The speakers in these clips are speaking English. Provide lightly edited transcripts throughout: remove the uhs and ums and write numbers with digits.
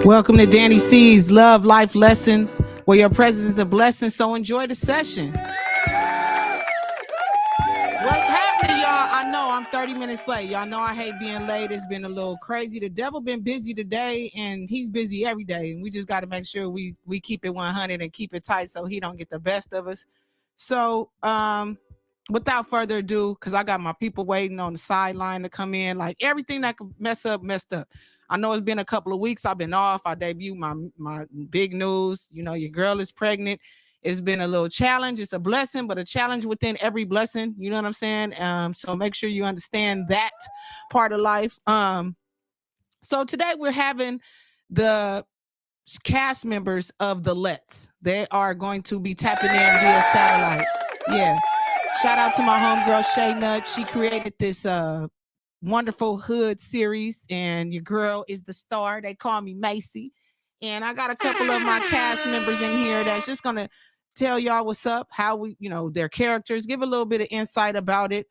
Welcome to Danny C's Love Life Lessons, where your presence is a blessing. So enjoy the session. What's happening, y'all? I know I'm 30 minutes late. Y'all know I hate being late. It's been a little crazy. The devil been busy today, and he's busy every day. And we just got to make sure we keep it 100 and keep it tight so he don't get the best of us. So, without further ado, because I got my people waiting on the sideline to come in, like everything that could messed up. I know it's been a couple of weeks. I've been off. I debuted my big news. You know, your girl is pregnant. It's been a little challenge. It's a blessing, but a challenge within every blessing. You know what I'm saying? So make sure you understand that part of life. So today we're having the cast members of the Let's. They are going to be tapping in via satellite. Yeah. Shout out to my homegirl Shay Nut. She created this wonderful hood series, and your girl is the star. They call me Macy, and I got a couple of my cast members in here that's just gonna tell y'all what's up, how we, their characters, give a little bit of insight about it,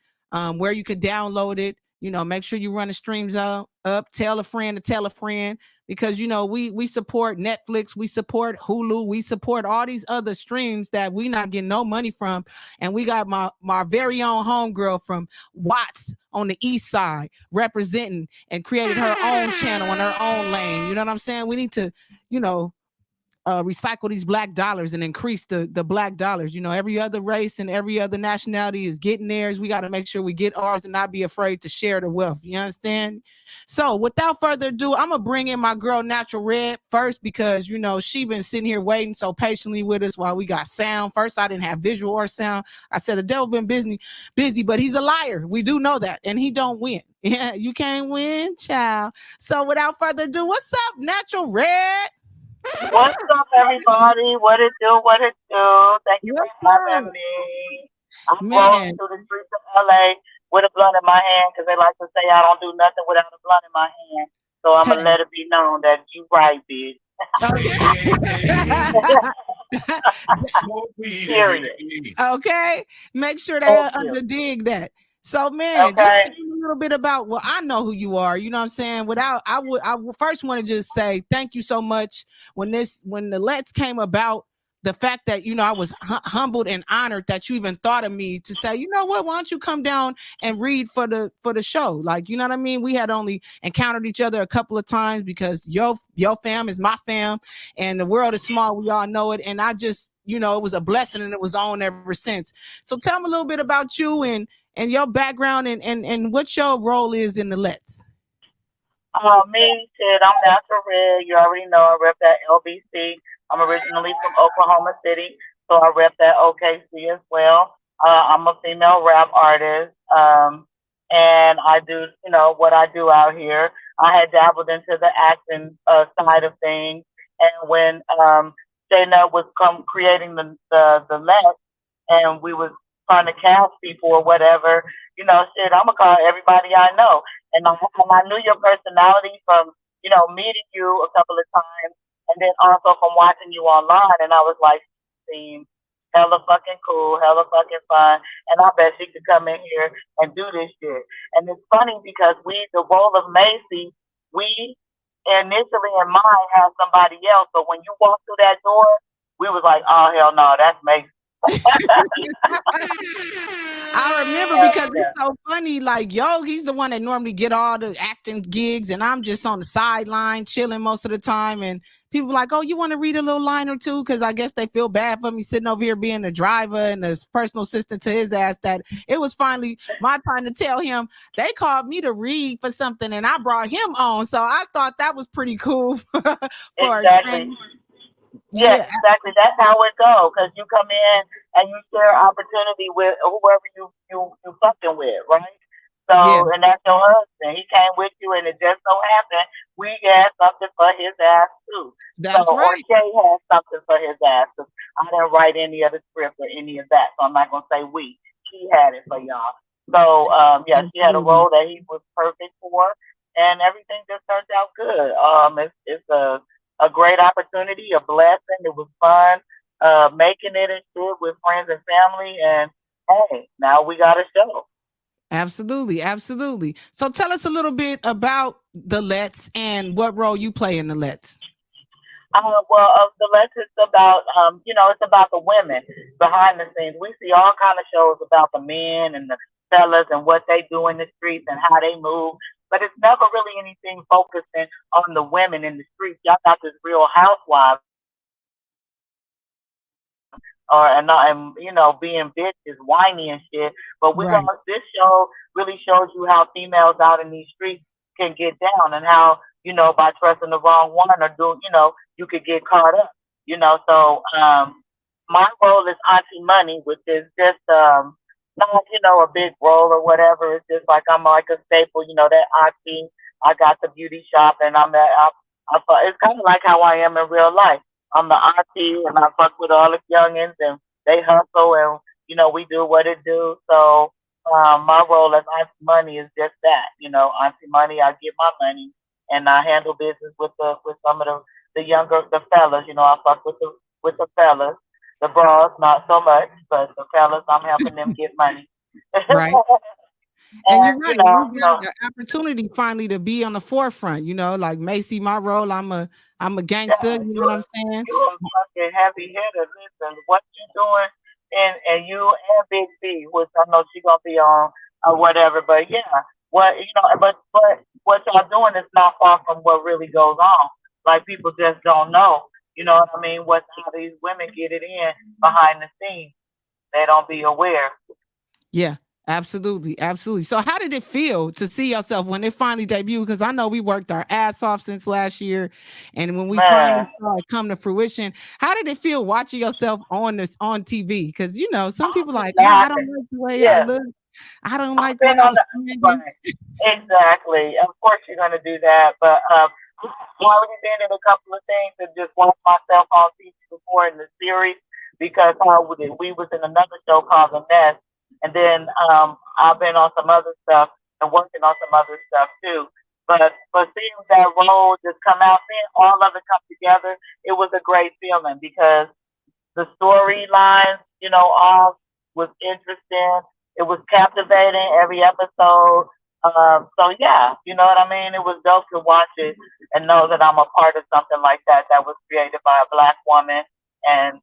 where you could download it. Make sure you run the streams up, tell a friend to tell a friend, because we support Netflix, we support Hulu, we support all these other streams that we not getting no money from. And we got my very own homegirl from Watts on the east side representing and created her own channel in her own lane. You know what I'm saying? We need to, recycle these black dollars and increase the black dollars. Every other race and every other nationality is getting theirs. We got to make sure we get ours and not be afraid to share the wealth. You understand? So without further ado, I'm gonna bring in my girl Natural Red first, because she been sitting here waiting so patiently with us while we got sound. First, I didn't have visual or sound. I said the devil been busy, but he's a liar. We do know that, and he don't win. Yeah, you can't win, child. So without further ado, what's up, Natural Red? What's up, everybody? What it do? What it do? Thank you for What's having up, me. I'm rolling man? through the streets of LA with a blunt in my hand because they like to say I don't do nothing without a blunt in my hand. So I'm gonna Hey, let it be known that you right, bitch. Smoke weed every Period. day. okay, make sure they Thank you. underdig that. So, man, just Okay. tell me a little bit about. Well, I know who you are. You know what I'm saying. Without, I would first want to just say thank you so much when the Let's came about. The fact that I was humbled and honored that you even thought of me to say, you know what, why don't you come down and read for the show? Like, you know what I mean? We had only encountered each other a couple of times because your fam is my fam, and the world is small. We all know it, and I just it was a blessing, and it was on ever since. So tell me a little bit about you and your background and what your role is in the Let's. Me, shit, I'm natural red. You already know I rep that LBC. I'm originally from Oklahoma City, so I rep that OKC as well. I'm a female rap artist, and I do, what I do out here. I had dabbled into the acting side of things, and when Jayna was creating the Met, and we was trying to cast people or whatever, shit, I'm gonna call everybody I know. And I knew your personality from, meeting you a couple of times and then also from watching you online. And I was like, seems hella fucking cool, hella fucking fun. And I bet she could come in here and do this shit. And it's funny because the role of Macy, we initially in mind had somebody else. But when you walked through that door, we was like, oh, hell no, that's Macy. I remember Hell because it's yeah. so funny. Like, yo, he's the one that normally get all the acting gigs, and I'm just on the sideline chilling most of the time. And people like, oh, you want to read a little line or two? Because I guess they feel bad for me sitting over here being the driver and the personal assistant to his ass. That it was finally my time to tell him they called me to read for something, and I brought him on. So I thought that was pretty cool for a Exactly. trend. Yes, Yeah, exactly. That's how it goes. Because you come in and you share opportunity with whoever you fucking with, right? So, yeah, and that's your husband. He came with you, and it just so happened we had something for his ass too. So, that's or right. Shay had something for his ass. 'Cause I didn't write any of the script or any of that, so I'm not gonna say we. She had it for y'all. So, yeah, she had a Absolutely. role that he was perfect for, and everything just turned out good. It's a great opportunity, a blessing. It was fun making it and shit with friends and family. And hey, now we got a show. Absolutely, absolutely. So tell us a little bit about the Let's and what role you play in the Let's. The lessons about, it's about the women behind the scenes. We see all kind of shows about the men and the fellas and what they do in the streets and how they move, but it's never really anything focusing on the women in the streets. Y'all got this Real Housewives or and being bitches, whiny and shit. But Right. this show really shows you how females out in these streets can get down and how by trusting the wrong one or do you could get caught up. So my role is Auntie Money, which is just not a big role or whatever. It's just like I'm like a staple. That auntie. I got the beauty shop, and it's kind of like how I am in real life. I'm the auntie, and I fuck with all the youngins, and they hustle, and we do what it do. So my role as Auntie Money is just that. Auntie Money, I get my money, and I handle business with some of the fellas. I fuck with the fellas. The bras, not so much, but the fellas, I'm helping them get money. Right. And And you're right. You got the opportunity finally to be on the forefront. Like Macy, my role, I'm a gangster. yeah, You know what I'm saying? you a fucking heavy hitter. Listen, what you doing, and you and Big B, which I know she gonna be on or whatever. But yeah, but what y'all doing is not far from what really goes on. Like people just don't know. You know what I mean? What how these women get it in behind the scenes. They don't be aware. Yeah, absolutely, absolutely. So, how did it feel to see yourself when it finally debuted? Because I know we worked our ass off since last year, and when we finally Man, saw it come to fruition, how did it feel watching yourself on TV? Because some I'm people just like, I don't laughing. like the way I Yeah, look. I don't I've like what been I on was the singing. right. Exactly. Of course you're gonna do that, but I've already been in a couple of things and just watched myself on TV before in the series because we was in another show called The Nest, and then I've been on some other stuff and working on some other stuff too. But seeing that role just come out, seeing all of it come together, it was a great feeling because the storylines, all was interesting. It was captivating every episode. So yeah, you know what I mean. It was dope to watch it and know that I'm a part of something like that was created by a black woman, and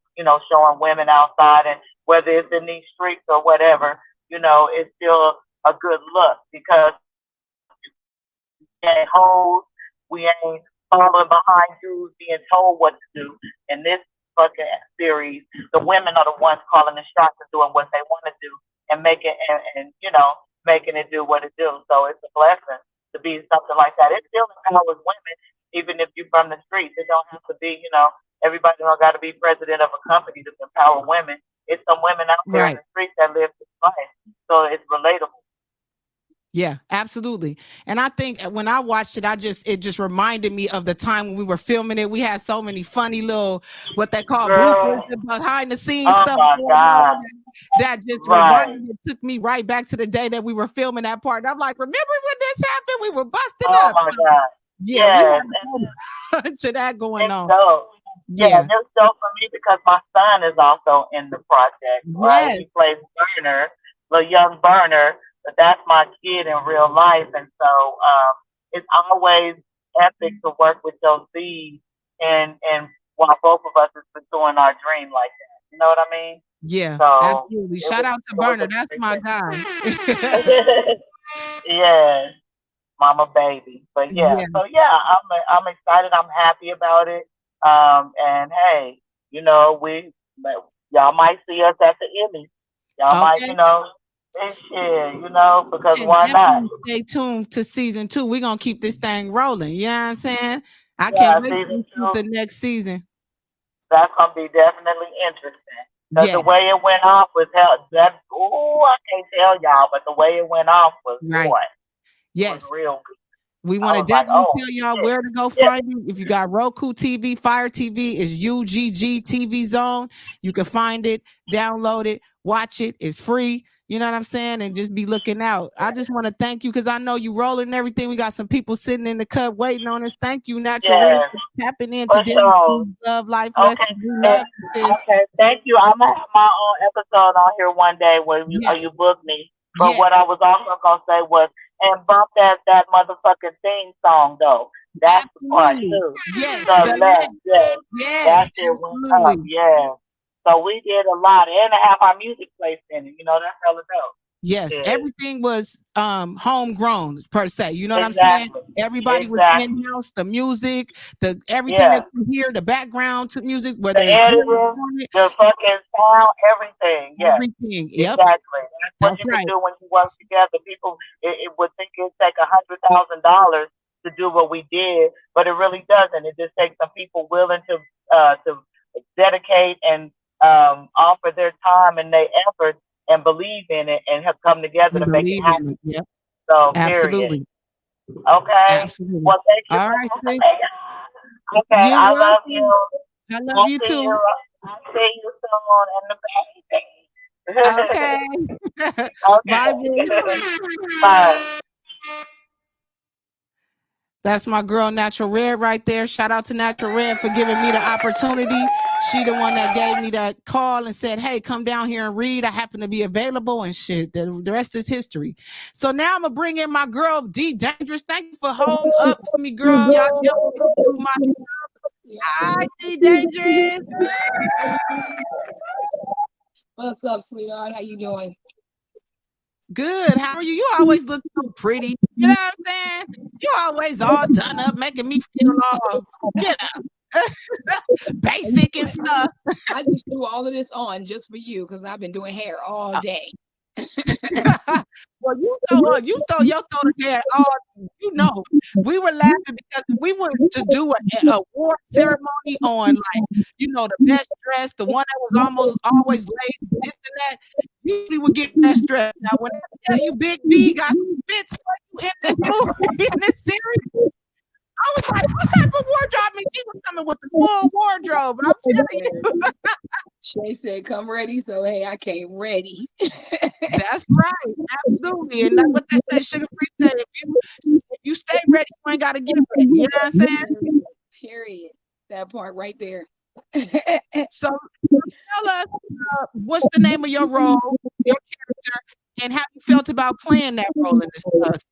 showing women outside, and whether it's in these streets or whatever, it's still a good look because we ain't hoes, we ain't following behind dudes being told what to do. In this fucking series, the women are the ones calling the shots and doing what they want to do and making and making it do what it do. So it's a blessing to be something like that. It still empowers women, even if you're from the streets. It don't have to be, everybody don't got to be president of a company to empower women. It's some women out there in Right. the streets that live this life. So it's relatable. Yeah, absolutely. And I think when I watched it, it just reminded me of the time when we were filming it. We had so many funny little what they call bloopers Girl, and behind the scenes oh stuff my going God. on. That just Right. took me right back to the day that we were filming that part. I'm like, remember when this happened? We were busting Oh up. my God. Yeah, we Yes. had a whole bunch of that going It's on. dope. Yeah, Yeah. and it's dope for me because my son is also in the project, right? Yes. He plays Burner, the young Burner, but that's my kid in real life. And so it's always epic to work with those seeds and while both of us is pursuing our dream like that. You know what I mean? Yeah, So absolutely. it Shout was out to it was Burner. a That's great my guy. thing. Yes. Mama baby. But yeah, Yeah. so yeah, I'm excited. I'm happy about it. And hey, we y'all might see us at the Emmys. Y'all might, Okay. this shit, because And why not? definitely stay tuned to season 2. We're gonna keep this thing rolling. You know what I'm saying? I can't Yeah, wait season to see two, the next season. that's gonna be definitely interesting. Because Yeah, the way it went off was hell. That I can't tell y'all, but the way it went off was right. boy, it was Yes. real good. We I want to was like, definitely oh tell y'all shit, where to go yeah, find it. If you got Roku TV, Fire TV is UGG TV Zone. You can find it, download it, watch it. It's free. You know what I'm saying? And just be looking out. I just want to thank you because I know you rolling and everything. We got some people sitting in the cut waiting on us. Thank you, Natural Red, yeah, for tapping into for Dani's sure. Love Life Lessons. Okay. We And, love this. okay. Thank you. I'm gonna have my own episode on here one day where Yes. you book me. But Yes. what I was also gonna say was, and bump that motherfucking theme song though. That's the part Absolutely. too. Yes, The the left, yes. yes, That shit went up, absolutely. yeah. So we did a lot and to have our music placed in it, that's hella dope. Yes, Yeah. everything was homegrown per se. You know what I'm saying? Exactly. Everybody was Exactly. in house, the music, the everything Yeah. that you hear, the background to music, The whether it's lyrics editing, on it, the fucking sound, everything. Yes. everything. Yep, Exactly. That's what that's you can right. do when you work together. People it would think it'd take $100,000 to do what we did, but it really doesn't. It just takes some people willing to dedicate and offer their time and their effort and believe in it and have come together And to make it believe in happen. it. Yep, So period. absolutely, Okay. absolutely. Well, thank you All so right, much. sis. Okay, You're I love you. welcome. I love I'll you see you. too. I'll see you soon in the back. Okay. Bye, boo. Okay. Bye. That's my girl, Natural Red, right there. Shout out to Natural Red for giving me the opportunity. She the one that gave me that call and said, "Hey, come down here and read. I happen to be available and shit." The rest is history. So now I'm gonna bring in my girl, D Dangerous. Thank you for holding up for me, girl. Y'all helped me through my hi, D Dangerous. What's up, sweetheart? How you doing? Good. How are you? You always look so pretty. You know what I'm saying? You always all done up, making me feel all, basic and stuff. I just threw all of this on just for you because I've been doing hair all day. Well, you throw your throat there all we were laughing because if we were to do a award ceremony on the best dress, the one that was almost always late, this and that, we would get best dress. Now when I tell you Big V got some fits for you in this movie, in this series, I was like, what type of wardrobe? I mean, she was coming with the full wardrobe. I'm telling you. Shay said, "Come ready." So hey, I came ready. That's right. Absolutely. And that's what they say, Sugar Free said, if you stay ready, you ain't gotta get ready. You know what I'm saying? Period. That part right there. So tell us what's the name of your role, your character, and how you felt about playing that role in this series.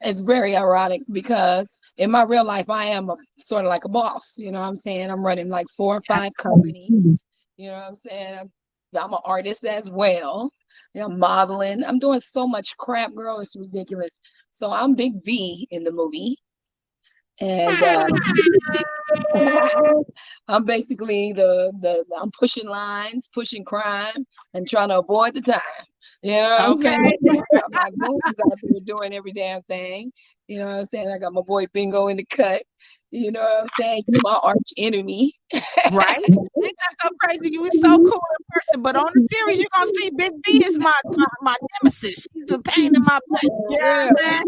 It's very ironic because in my real life, I am sort of like a boss. You know what I'm saying? I'm running like 4 or 5 companies. You know what I'm saying? I'm an artist as well. I'm modeling. I'm doing so much crap, girl. It's ridiculous. So I'm Big V in the movie. And I'm basically I'm pushing lines, pushing crime, and trying to avoid the time. You know what I'm Okay. saying? My goons out there doing every damn thing. You know what I'm saying? I got my boy Bingo in the cut. You know what I'm saying? He's my arch enemy. Right? Ain't that so crazy? You were so cool in person, but on the series, you're gonna see Big B is my nemesis. She's a pain in my butt. You know what I'm saying?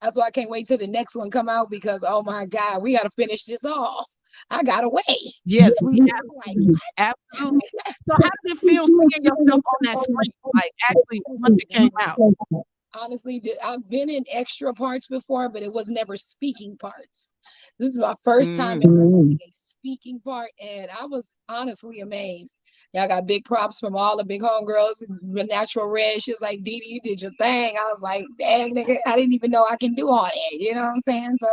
That's why I can't wait till the next one come out because oh my God, we gotta finish this off. I gotta wait. Yes, we absolutely. So how did it feel seeing yourself on that screen? Like actually once it came out. Honestly, I've been in extra parts before, but it was never speaking parts. This is my first time ever doing a speaking part, and I was honestly amazed. Y'all got big props from all the big homegirls. The Natural Red, she was like, "Dee Dee, you did your thing." I was like, "Dang, nigga, I didn't even know I can do all that." You know what I'm saying? So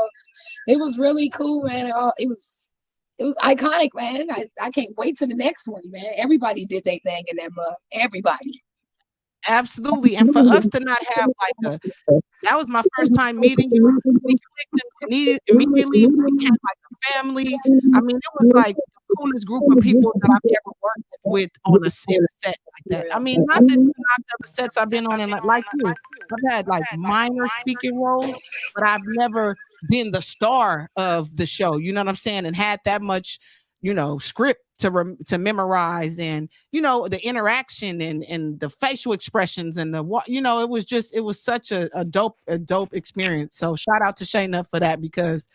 it was really cool, man. It was iconic, man. I can't wait to the next one, man. Everybody did their thing in that mug. Everybody. Absolutely. And for us to not have that was my first time meeting you. We clicked immediately. We became like a family. I mean, it was like the coolest group of people that I've ever worked with in a set like that. I mean, not the other sets I've been on, and like you, I've had like minor speaking roles, but I've never been the star of the show. You know what I'm saying? And had that much, script to memorize, and the interaction and the facial expressions and it was such a dope experience. So shout out to Shayna for that, because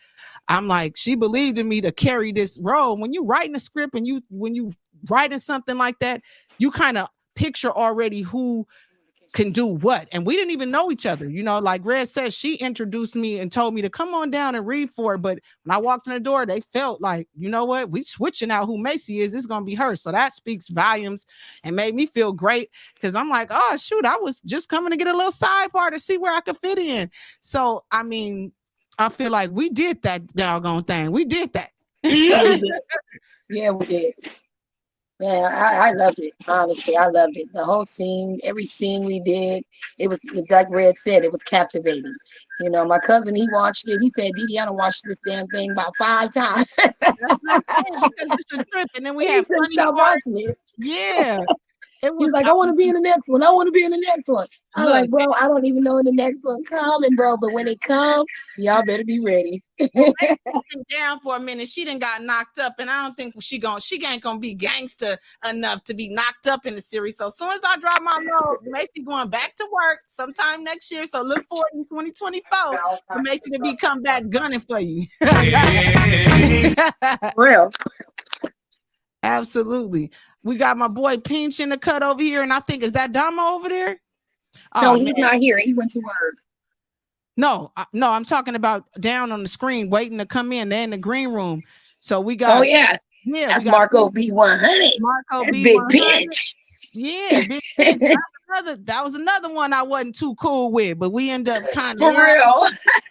I'm like, she believed in me to carry this role. When you writing a script and when you writing something like that, you kind of picture already who can do what. And we didn't even know each other. You know, like Red said, she introduced me and told me to come on down and read for it. But when I walked in the door, they felt like, you know what, we switching out who Macy is. This is going to be her. So that speaks volumes and made me feel great because I'm like, oh, shoot, I was just coming to get a little sidebar to see where I could fit in. So, I mean, I feel like we did that doggone thing. We did that. Yeah, we did. Man, I loved it. Honestly, I loved it. The whole scene, every scene we did, it was, like Red said, it was captivating. You know, my cousin, he watched it. He said, Didi, I done watched this damn thing about 5 times. That's what I'm saying, because it's a trip. And then we have funny stop parts. watching it. Yeah. It was He's like, I want to be in the next one. I want to be in the next one. I'm Look. like, bro, I don't even know when the next one coming, bro. But when it comes, y'all better be ready. Down for a minute. She done got knocked up, and I don't think she ain't gonna be gangster enough to be knocked up in the series. So as soon as I drop my load, Macy going back to work sometime next year. So look forward in 2024 for Macy to be come back gunning for you. Real. Absolutely. We got my boy Pinch in the cut over here, and I think, is that Damo over there? No, he's not here. He went to work. No, I'm talking about down on the screen, waiting to come in. They're in the green room. So we got. Oh yeah, that's we got Marco B100. Marco that's B100. Big Pinch. Yeah, Big Pinch. That was another one I wasn't too cool with, but we end up kind of. For real. I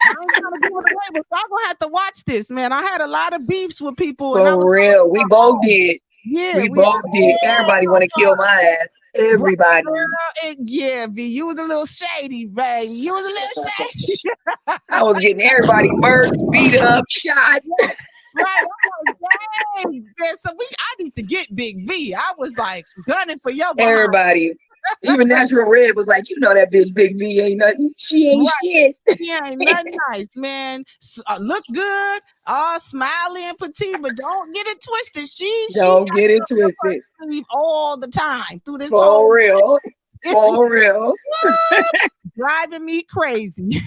ain't gonna give it away, but y'all gonna have to watch this, man. I had a lot of beefs with people. For real, we both did. Yeah, we both did. Everybody want to kill my ass. Everybody. Yeah, V, you was a little shady, baby. You was a little shady. I was getting everybody murdered, beat up, shot. Right. Dang, man, so I need to get Big V. I was like gunning for your behind. Everybody. Even Natural Red was like, you know that bitch Big V ain't nothing. She ain't shit. She ain't nothing nice, man. Look good, all smiley and petite, but don't get it twisted. Don't get it twisted. All the time through this For real. For real. Driving me crazy.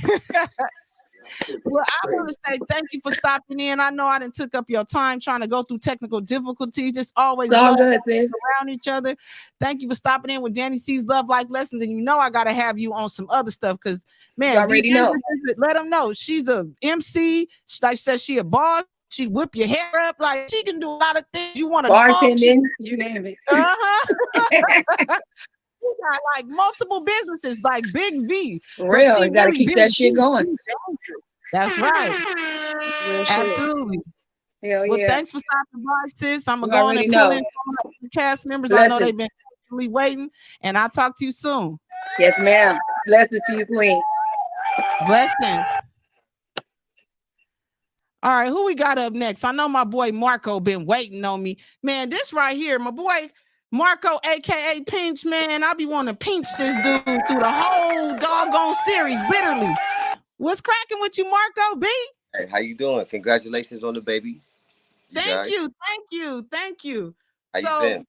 Well, I want to say thank you for stopping in. I know I done took up your time trying to go through technical difficulties. It's always all good, sis. Around each other. Thank you for stopping in with Dani C's Love Life Lessons. And you know I gotta have you on some other stuff because man, you already know. Let them know she's a MC. Like says she a boss. She whip your hair up like she can do a lot of things. You want to bartending, you name it. You got like multiple businesses like Big V. Real, you gotta keep that shit going. That's right. That's real shit. Absolutely. Hell well, yeah. thanks for stopping by, sis. I'm gonna go on and pull in some of the cast members. Blessings. I know they've been patiently waiting, and I'll talk to you soon. Yes, ma'am. Blessings to you, Queen. Blessings. All right, who we got up next? I know my boy Marco been waiting on me. Man, this right here, my boy Marco, aka Pinch, man. I be wanting to pinch this dude through the whole doggone series, literally. What's cracking with you, Marco B? Hey, how you doing? Congratulations on the baby. Thank you. How you been?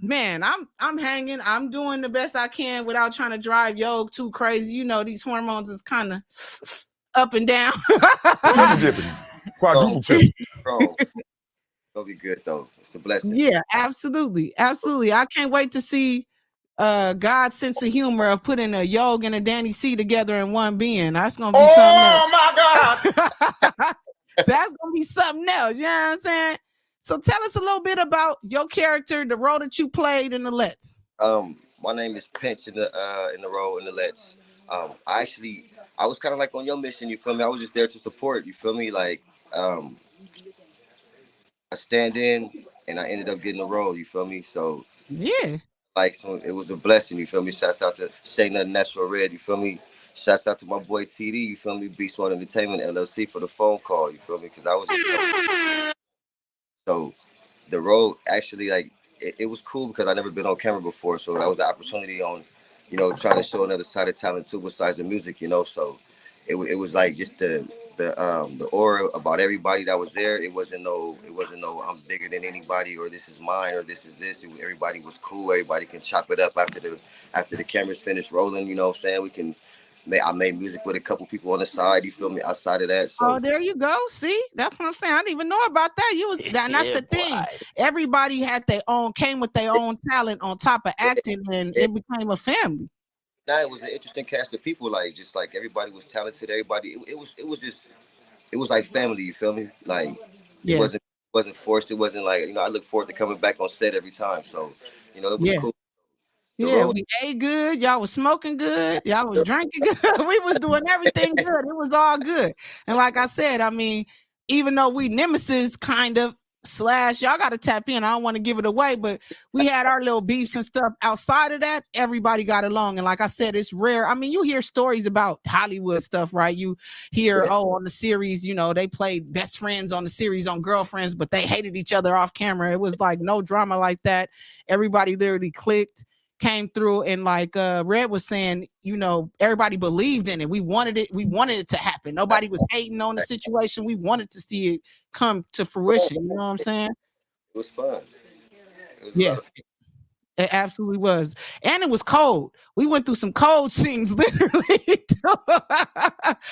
Man, I'm hanging. I'm doing the best I can without trying to drive Yog too crazy. You know, these hormones is kind of up and down. Quadruple triple. Bro, it'll be good though. It's a blessing. Yeah, absolutely. I can't wait to see God's sense of humor of putting a Yog and a Dani C together in one being. That's gonna be something else. Oh my God. That's gonna be something else. You know what I'm saying? So tell us a little bit about your character, the role that you played in the Let's. My name is Pinch in the role in the Let's. I was kind of like on your mission, you feel me? I was just there to support, you feel me? Like I stand in and I ended up getting the role, you feel me? So yeah. Like, so it was a blessing, you feel me? Shouts out to Shay Nothing Natural Red, you feel me? Shouts out to my boy TD, you feel me? PunchEntertainment.LLC for the phone call, you feel me? Because I was just so the role actually, like, it was cool because I never been on camera before. So that was the opportunity on, you know, trying to show another side of talent too besides the music, you know. So it was like just the aura about everybody that was there. It wasn't no I'm bigger than anybody or this is mine or this is this. Everybody was cool. Everybody can chop it up after the cameras finished rolling. You know what I'm saying? I made music with a couple people on the side. You feel me? Outside of that. So there you go. See, that's what I'm saying. I didn't even know about that. And that's the thing. Everybody came with their own talent on top of acting, and it became a family. Nah, it was an interesting cast of people. Like just like everybody was talented. Everybody, it was like family. You feel me? Like it Yeah. wasn't forced. It wasn't like I look forward to coming back on set every time. So it was Yeah. cool. The Yeah, role, we ate good. Y'all was smoking good. Y'all was drinking good. We was doing everything good. It was all good. And like I said, I mean, even though we nemesis kind of slash, y'all got to tap in. I don't want to give it away, but we had our little beefs and stuff. Outside of that, everybody got along. And like I said, it's rare. I mean, you hear stories about Hollywood stuff, right? You hear, on the series, they played best friends on the series on Girlfriends, but they hated each other off camera. It was like no drama like that. Everybody literally clicked, came through, and like Red was saying, everybody believed in it. We wanted it to happen. Nobody was hating on the situation. We wanted to see it come to fruition. You know what I'm saying? it was fun. It was a Yeah, lot of it absolutely was. And it was cold. We went through some cold scenes, literally.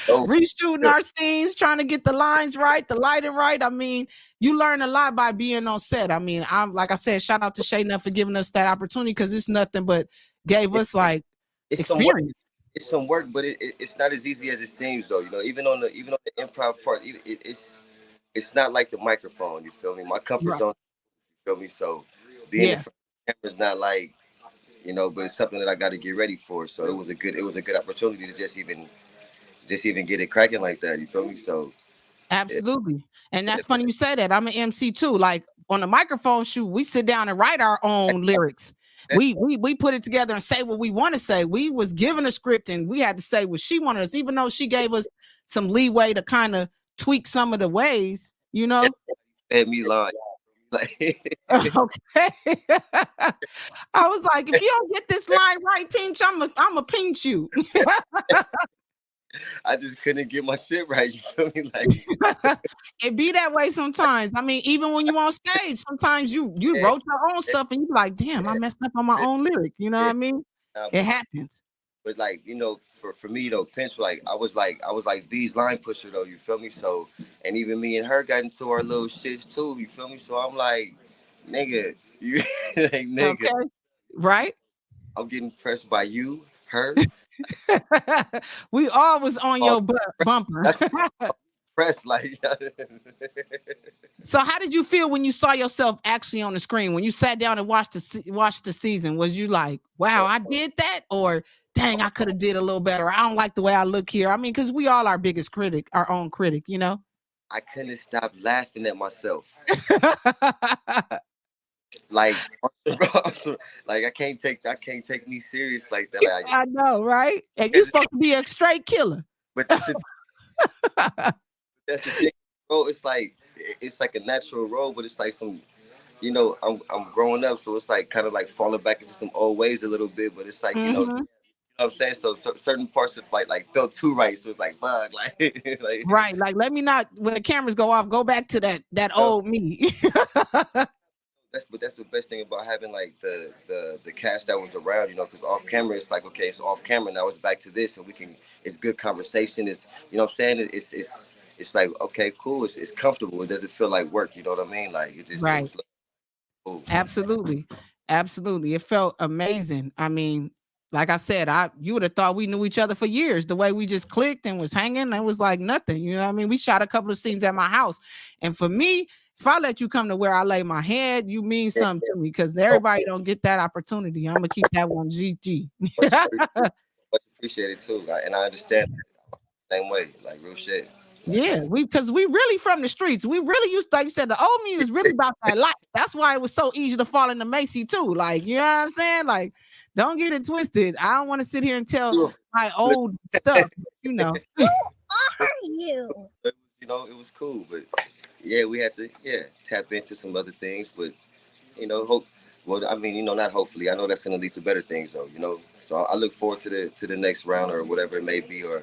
fun. Reshooting our scenes, trying to get the lines right, the lighting right. I mean, you learn a lot by being on set. I mean, I'm like I said, shout out to Shayna for giving us that opportunity, because it's nothing but gave us like It's some work. experience. It's some work, but it's not as easy as it seems, though. Even on the improv part, it's not like the microphone. You feel me? My comfort Right. zone. You feel me? So being in Yeah. front of the camera is not like but it's something that I got to get ready for. So it was a good opportunity to just even get it cracking like that. You feel me? So yeah, Absolutely. And that's funny you say that. I'm an MC too. Like on the microphone shoot, we sit down and write our own lyrics. We put it together and say what we want to say. We was given a script and we had to say what she wanted us, even though she gave us some leeway to kind of tweak some of the ways, had me lying. Like Okay. I was like, if you don't get this line right, Pinch, I'm a pinch you. I just couldn't get my shit right. You feel me? Like It be that way sometimes. I mean, even when you on stage, sometimes you yeah, wrote your own stuff and you like, damn, I messed up on my own lyric. You know what yeah. I mean? Nah, It happens. but like for me though, Pinch, like I was like V's line pusher though. You feel me? So and even me and her got into our little shits too. You feel me? So I'm like, nigga, you like nigga, Okay. Right? I'm getting pressed by you, her. We all was on Oh, your bumper. that's pressed like. So how did you feel when you saw yourself actually on the screen? When you sat down and watched the season, was you like, wow, I did that? Or dang, I could have did a little better. I don't like the way I look here. I mean, because we all our biggest critic, our own critic, I couldn't stop laughing at myself. Like, like I can't take me serious like that. Like, I know, right? And you're supposed to be a straight killer. but that's the thing, bro. It's like a natural role, but it's like some, I'm growing up, so it's like kind of like falling back into some old ways a little bit. But it's like Mm-hmm. what I'm saying. So certain parts of like felt too right, so it's like bug, like like. Right. Like, let me not, when the cameras go off, go back to that old me. That's the best thing about having like the cast that was around, because off camera it's like, okay, it's off camera now, it's back to this, and it's good conversation, it's what I'm saying, it's like, okay, cool, it's comfortable, it doesn't feel like work, you know what I mean, like it Right. was like, cool. Absolutely. Absolutely. It felt amazing. I mean, like I said, you would have thought we knew each other for years. The way we just clicked and was hanging, it was like nothing. You know what I mean? We shot a couple of scenes at my house. And for me, if I let you come to where I lay my head, you mean something to me, because everybody don't get that opportunity. I'm gonna keep that one GG. Much appreciated too, and I understand the same way, like real shit. Yeah, because we really from the streets. We really used, like you said, the old me was really about that life. That's why it was so easy to fall into Macy too. Like, you know what I'm saying? Like, don't get it twisted. I don't want to sit here and tell my old stuff, Who are you? It was cool, but yeah, we had to tap into some other things, but hope. Well, I mean, not hopefully. I know that's going to lead to better things, though. So I look forward to the next round or whatever it may be, or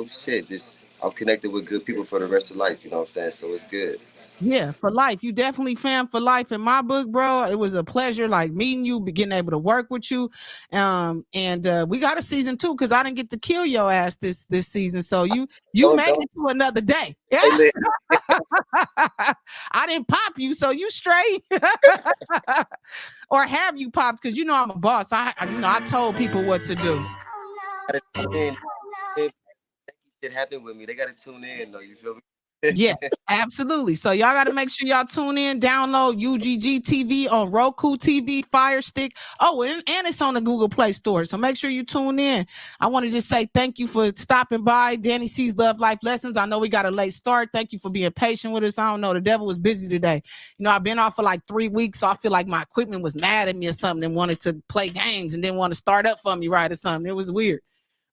shit. Just I'm connected with good people for the rest of life. You know what I'm saying? So it's good. yeah, for life. You definitely fam for life in my book, bro. It was a pleasure, like meeting you, being able to work with you. And we got a season 2, because I didn't get to kill your ass this season. So you made it to another day. Yeah. Hey, I didn't pop you, so you straight. Or have you popped? Because I'm a boss. I told people what to do. gotta tune in. Shit happened with me. They gotta tune in though. You feel me? Yeah, absolutely. So y'all got to make sure y'all tune in, download UGG TV on Roku TV, Fire Stick. Oh, and it's on the Google Play Store. So make sure you tune in. I want to just say thank you for stopping by. Danny C's Love Life Lessons. I know we got a late start. Thank you for being patient with us. I don't know. The devil was busy today. You know, I've been off for like 3 weeks, so I feel like my equipment was mad at me or something and wanted to play games and didn't want to start up for me right or something. It was weird.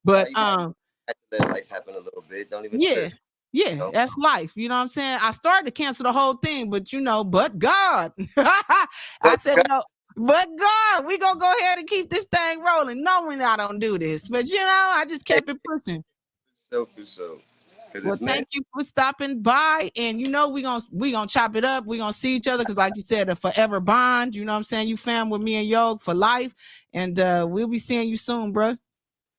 But Had to let life happen a little bit. Don't even yeah. trip. Yeah, You know? that's life. You know what I'm saying? I started to cancel the whole thing, but but God. I said, no, but God, we gonna go ahead and keep this thing rolling, knowing I don't do this. But I just kept it pushing. For sure. Well, thank you for stopping by. And we gonna chop it up. We gonna see each other because, like you said, a forever bond. You know what I'm saying? You fam with me and Yog for life. And we'll be seeing you soon, bro.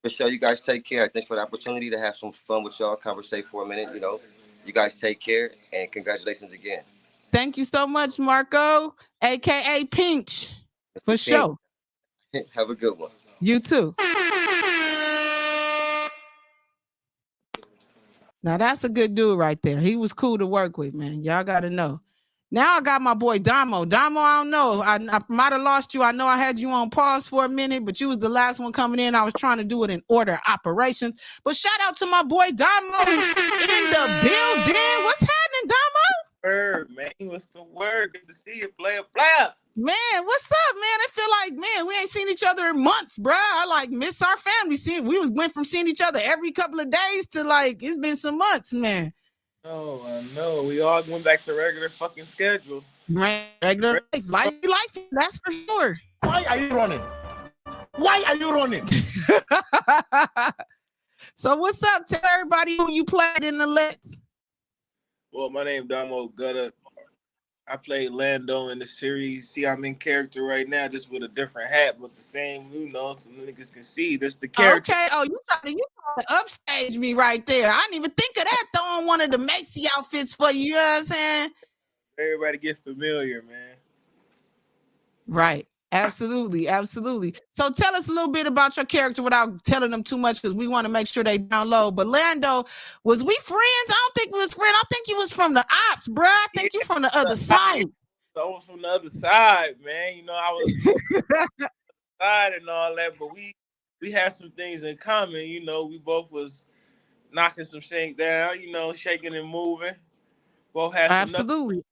For sure, you guys take care. Thanks for the opportunity to have some fun with y'all, conversate for a minute. You guys take care and congratulations again. Thank you so much, Marco, aka Pinch, for sure. Have a good one. You too. Now that's a good dude right there. He was cool to work with, man. Y'all got to know. Now I got my boy Damo. Damo, I don't know. I might have lost you. I know I had you on pause for a minute, but you was the last one coming in. I was trying to do it in order of operations. But shout out to my boy Damo in the building. What's happening, Damo? Word, man. What's the word? Good to see you, player. Player. Man, what's up, man? I feel like, man, we ain't seen each other in months, bro. I like miss our family. Went from seeing each other every couple of days to like it's been some months, man. Oh, I know. We all went back to regular fucking schedule. Regular life, that's for sure. Why are you running? Why are you running? So what's up? Tell everybody who you played in the Let's. Well, my name Damo Gutta. I played Lando in the series. See, I'm in character right now, just with a different hat, but the same, so niggas can see. This the character. Okay. Oh, you trying to upstage me right there. I didn't even think of that throwing one of the Macy outfits for you. You know what I'm saying? Everybody get familiar, man. Right. Absolutely. Absolutely. So tell us a little bit about your character without telling them too much because we want to make sure they download. But Lando, was we friends? I don't think we was friends. I think you was from the ops, bro. I think you from the other side. I was from the other side, man. I was side and all that, but we had some things in common. We both was knocking some shit down, shaking and moving. Both had absolutely.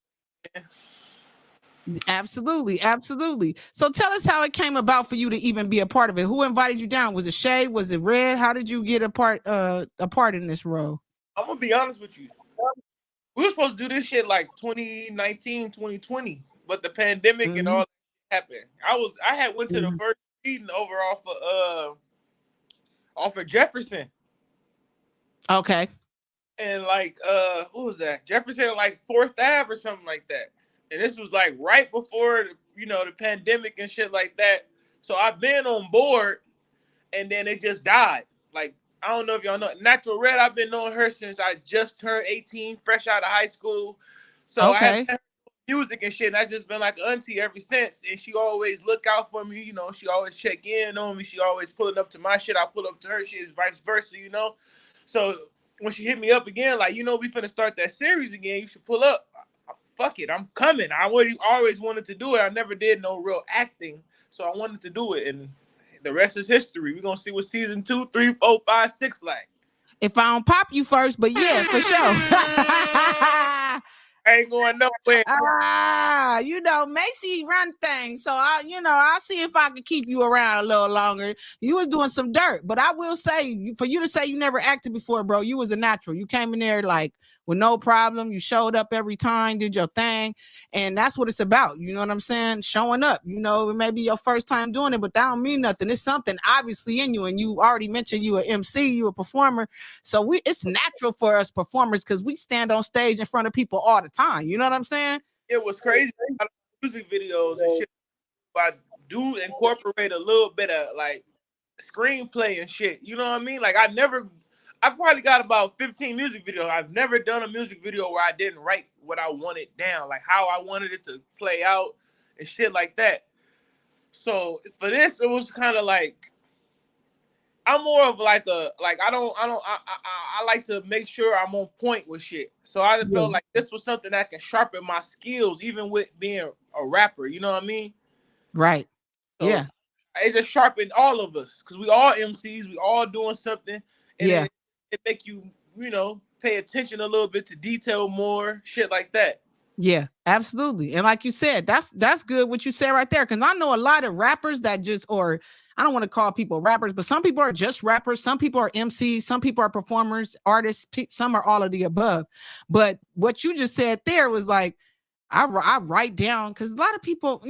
Absolutely. So tell us how it came about for you to even be a part of it. Who invited you down? Was it Shay? Was it Red? How did you get a part in this role? I'm gonna be honest with you. We were supposed to do this shit like 2019, 2020, but the pandemic and all that happened. I had went to the first meeting over off of Jefferson. Okay. And like what was that? Jefferson, like 4th Ave or something like that. And this was like right before the pandemic and shit like that. So I've been on board, and then it just died. Like, I don't know if y'all know Natural Red. I've been knowing her since I just turned 18, fresh out of high school. So I have music and shit, and I've just been like auntie ever since. And she always look out for me. She always check in on me. She always pulling up to my shit. I pull up to her shit, vice versa. So when she hit me up again, like, we finna start that series again. You should pull up. Fuck it, I'm coming. I always wanted to do it. I never did no real acting, so I wanted to do it, and the rest is history. We're gonna see what season 2, 3, 4, 5, 6 like. If I don't pop you first, but yeah, for sure. I ain't going nowhere. Macy run things. So I'll see if I can keep you around a little longer. You was doing some dirt, but I will say, for you to say you never acted before, bro, you was a natural. You came in there like with no problem. You showed up every time, did your thing. And that's what it's about. You know what I'm saying? Showing up. It may be your first time doing it, but that don't mean nothing. It's something obviously in you. And you already mentioned you an MC, you a performer. So it's natural for us performers because we stand on stage in front of people all the time. You know what I'm saying? It was crazy. Music videos and shit. I do incorporate a little bit of like screenplay and shit. You know what I mean? Like I probably got about 15 music videos. I've never done a music video where I didn't write what I wanted down, like how I wanted it to play out and shit like that. So for this, it was kind of like I'm more of like I like to make sure I'm on point with shit. So I just Yeah. felt like this was something that can sharpen my skills, even with being a rapper. You know what I mean? Right. So Yeah. it just sharpened all of us because we all MCs, we all doing something, and Yeah. it make you pay attention a little bit to detail more, shit like that. Yeah, absolutely. And like you said, that's good what you said right there. Cause I know a lot of rappers that just, or I don't want to call people rappers, but some people are just rappers, some people are MCs, some people are performers, artists, some are all of the above. But what you just said there was like, I write down because a lot of people,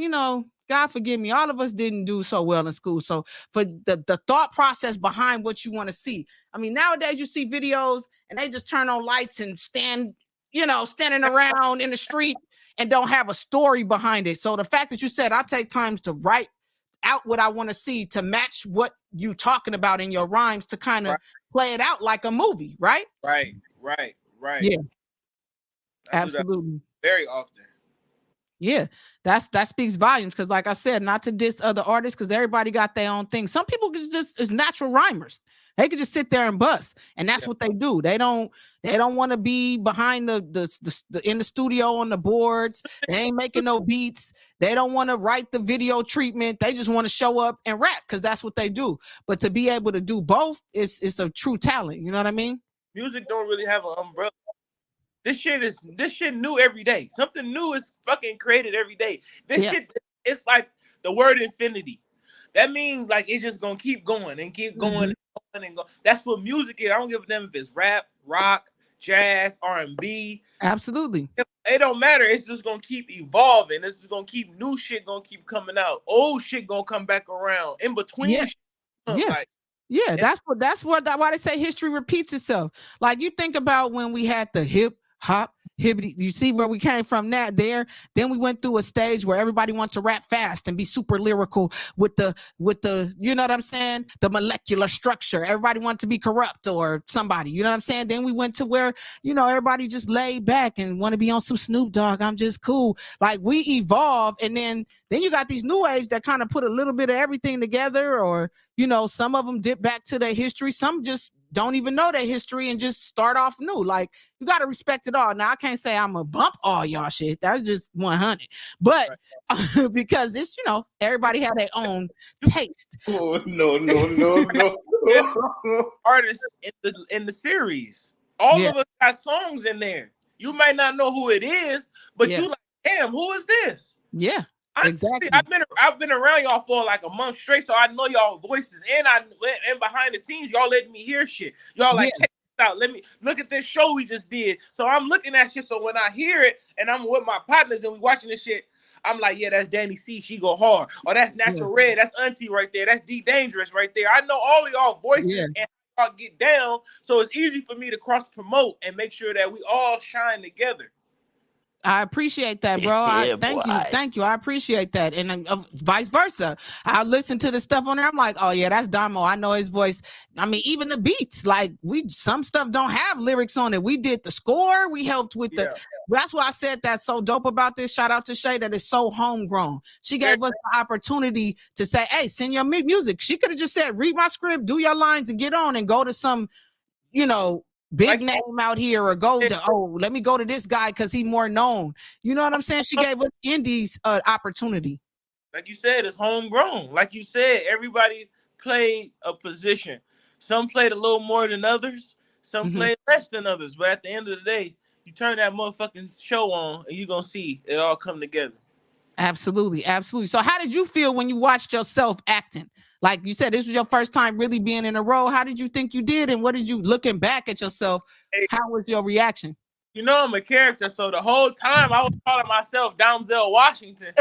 God forgive me, all of us didn't do so well in school. So for the thought process behind what you want to see. I mean, nowadays you see videos and they just turn on lights and standing around in the street and don't have a story behind it. So the fact that you said I take times to write out what I want to see to match what you talking about in your rhymes to kind of Right, play it out like a movie, right? right. Yeah, I do that absolutely. very often. Yeah, that speaks volumes because, like I said, not to diss other artists because everybody got their own thing. Some people just is natural rhymers. They could just sit there and bust, and that's what they do. They don't want to be behind the in the studio on the boards. They ain't making no beats. They don't want to write the video treatment. They just want to show up and rap because that's what they do. But to be able to do both is a true talent. You know what I mean? Music don't really have an umbrella. This shit new every day. Something new is fucking created every day. This Yeah. shit, it's like the word infinity. That means like it's just gonna keep going and keep going and going and going. That's what music is. I don't give a damn if it's rap, rock, jazz, R&B. Absolutely. It don't matter. It's just gonna keep evolving. This is gonna keep new shit gonna keep coming out. Old shit gonna come back around. In between, Yeah. shit, Yeah. like Yeah, why they say history repeats itself. Like you think about when we had the hip hop hibbity, you see where we came from then we went through a stage where everybody wants to rap fast and be super lyrical with the you know what I'm saying, the molecular structure. Everybody wanted to be corrupt or somebody, you know what I'm saying. Then we went to where everybody just laid back and want to be on some Snoop Dogg, I'm just cool. Like we evolve, and then you got these new age that kind of put a little bit of everything together, or some of them dip back to their history. Some just don't even know their history and just start off new. Like you got to respect it all. Now I can't say I'm a bump all y'all shit. That's just 100. But because it's everybody have their own taste. Oh, no. artists in the series. All of us got songs in there. You might not know who it is, but you like, damn, who is this? Yeah. Exactly. I've been around y'all for like a month straight, so I know y'all voices, and behind the scenes, y'all letting me hear shit. Y'all like, check this out. Let me look at this show we just did. So I'm looking at shit. So when I hear it and I'm with my partners and we watching this shit, I'm like, yeah, that's Dani C. She go hard. Or that's Natural Red. That's Auntie right there. That's D Dangerous right there. I know all of y'all voices and how y'all get down. So it's easy for me to cross promote and make sure that we all shine together. I appreciate that, bro. Thank you. I appreciate that. And vice versa. I listen to the stuff on there. I'm like, oh yeah, that's Damo. I know his voice. I mean, even the beats, like some stuff don't have lyrics on it. We did the score. We helped with that's why I said that's so dope about this. Shout out to Shay that is so homegrown. She gave us the opportunity to say, hey, send your music. She could have just said, read my script, do your lines and get on and go to some, big name out here, or go to let me go to this guy because he's more known. You know what I'm saying? She gave us indies opportunity. Like you said, it's homegrown. Like you said, everybody played a position. Some played a little more than others. Some played less than others. But at the end of the day, you turn that motherfucking show on and you're going to see it all come together. Absolutely. Absolutely. So how did you feel when you watched yourself acting? Like you said, this was your first time really being in a role. How did you think you did? And what did you, looking back at yourself, how was your reaction? You know I'm a character, so the whole time I was calling myself Denzel Washington.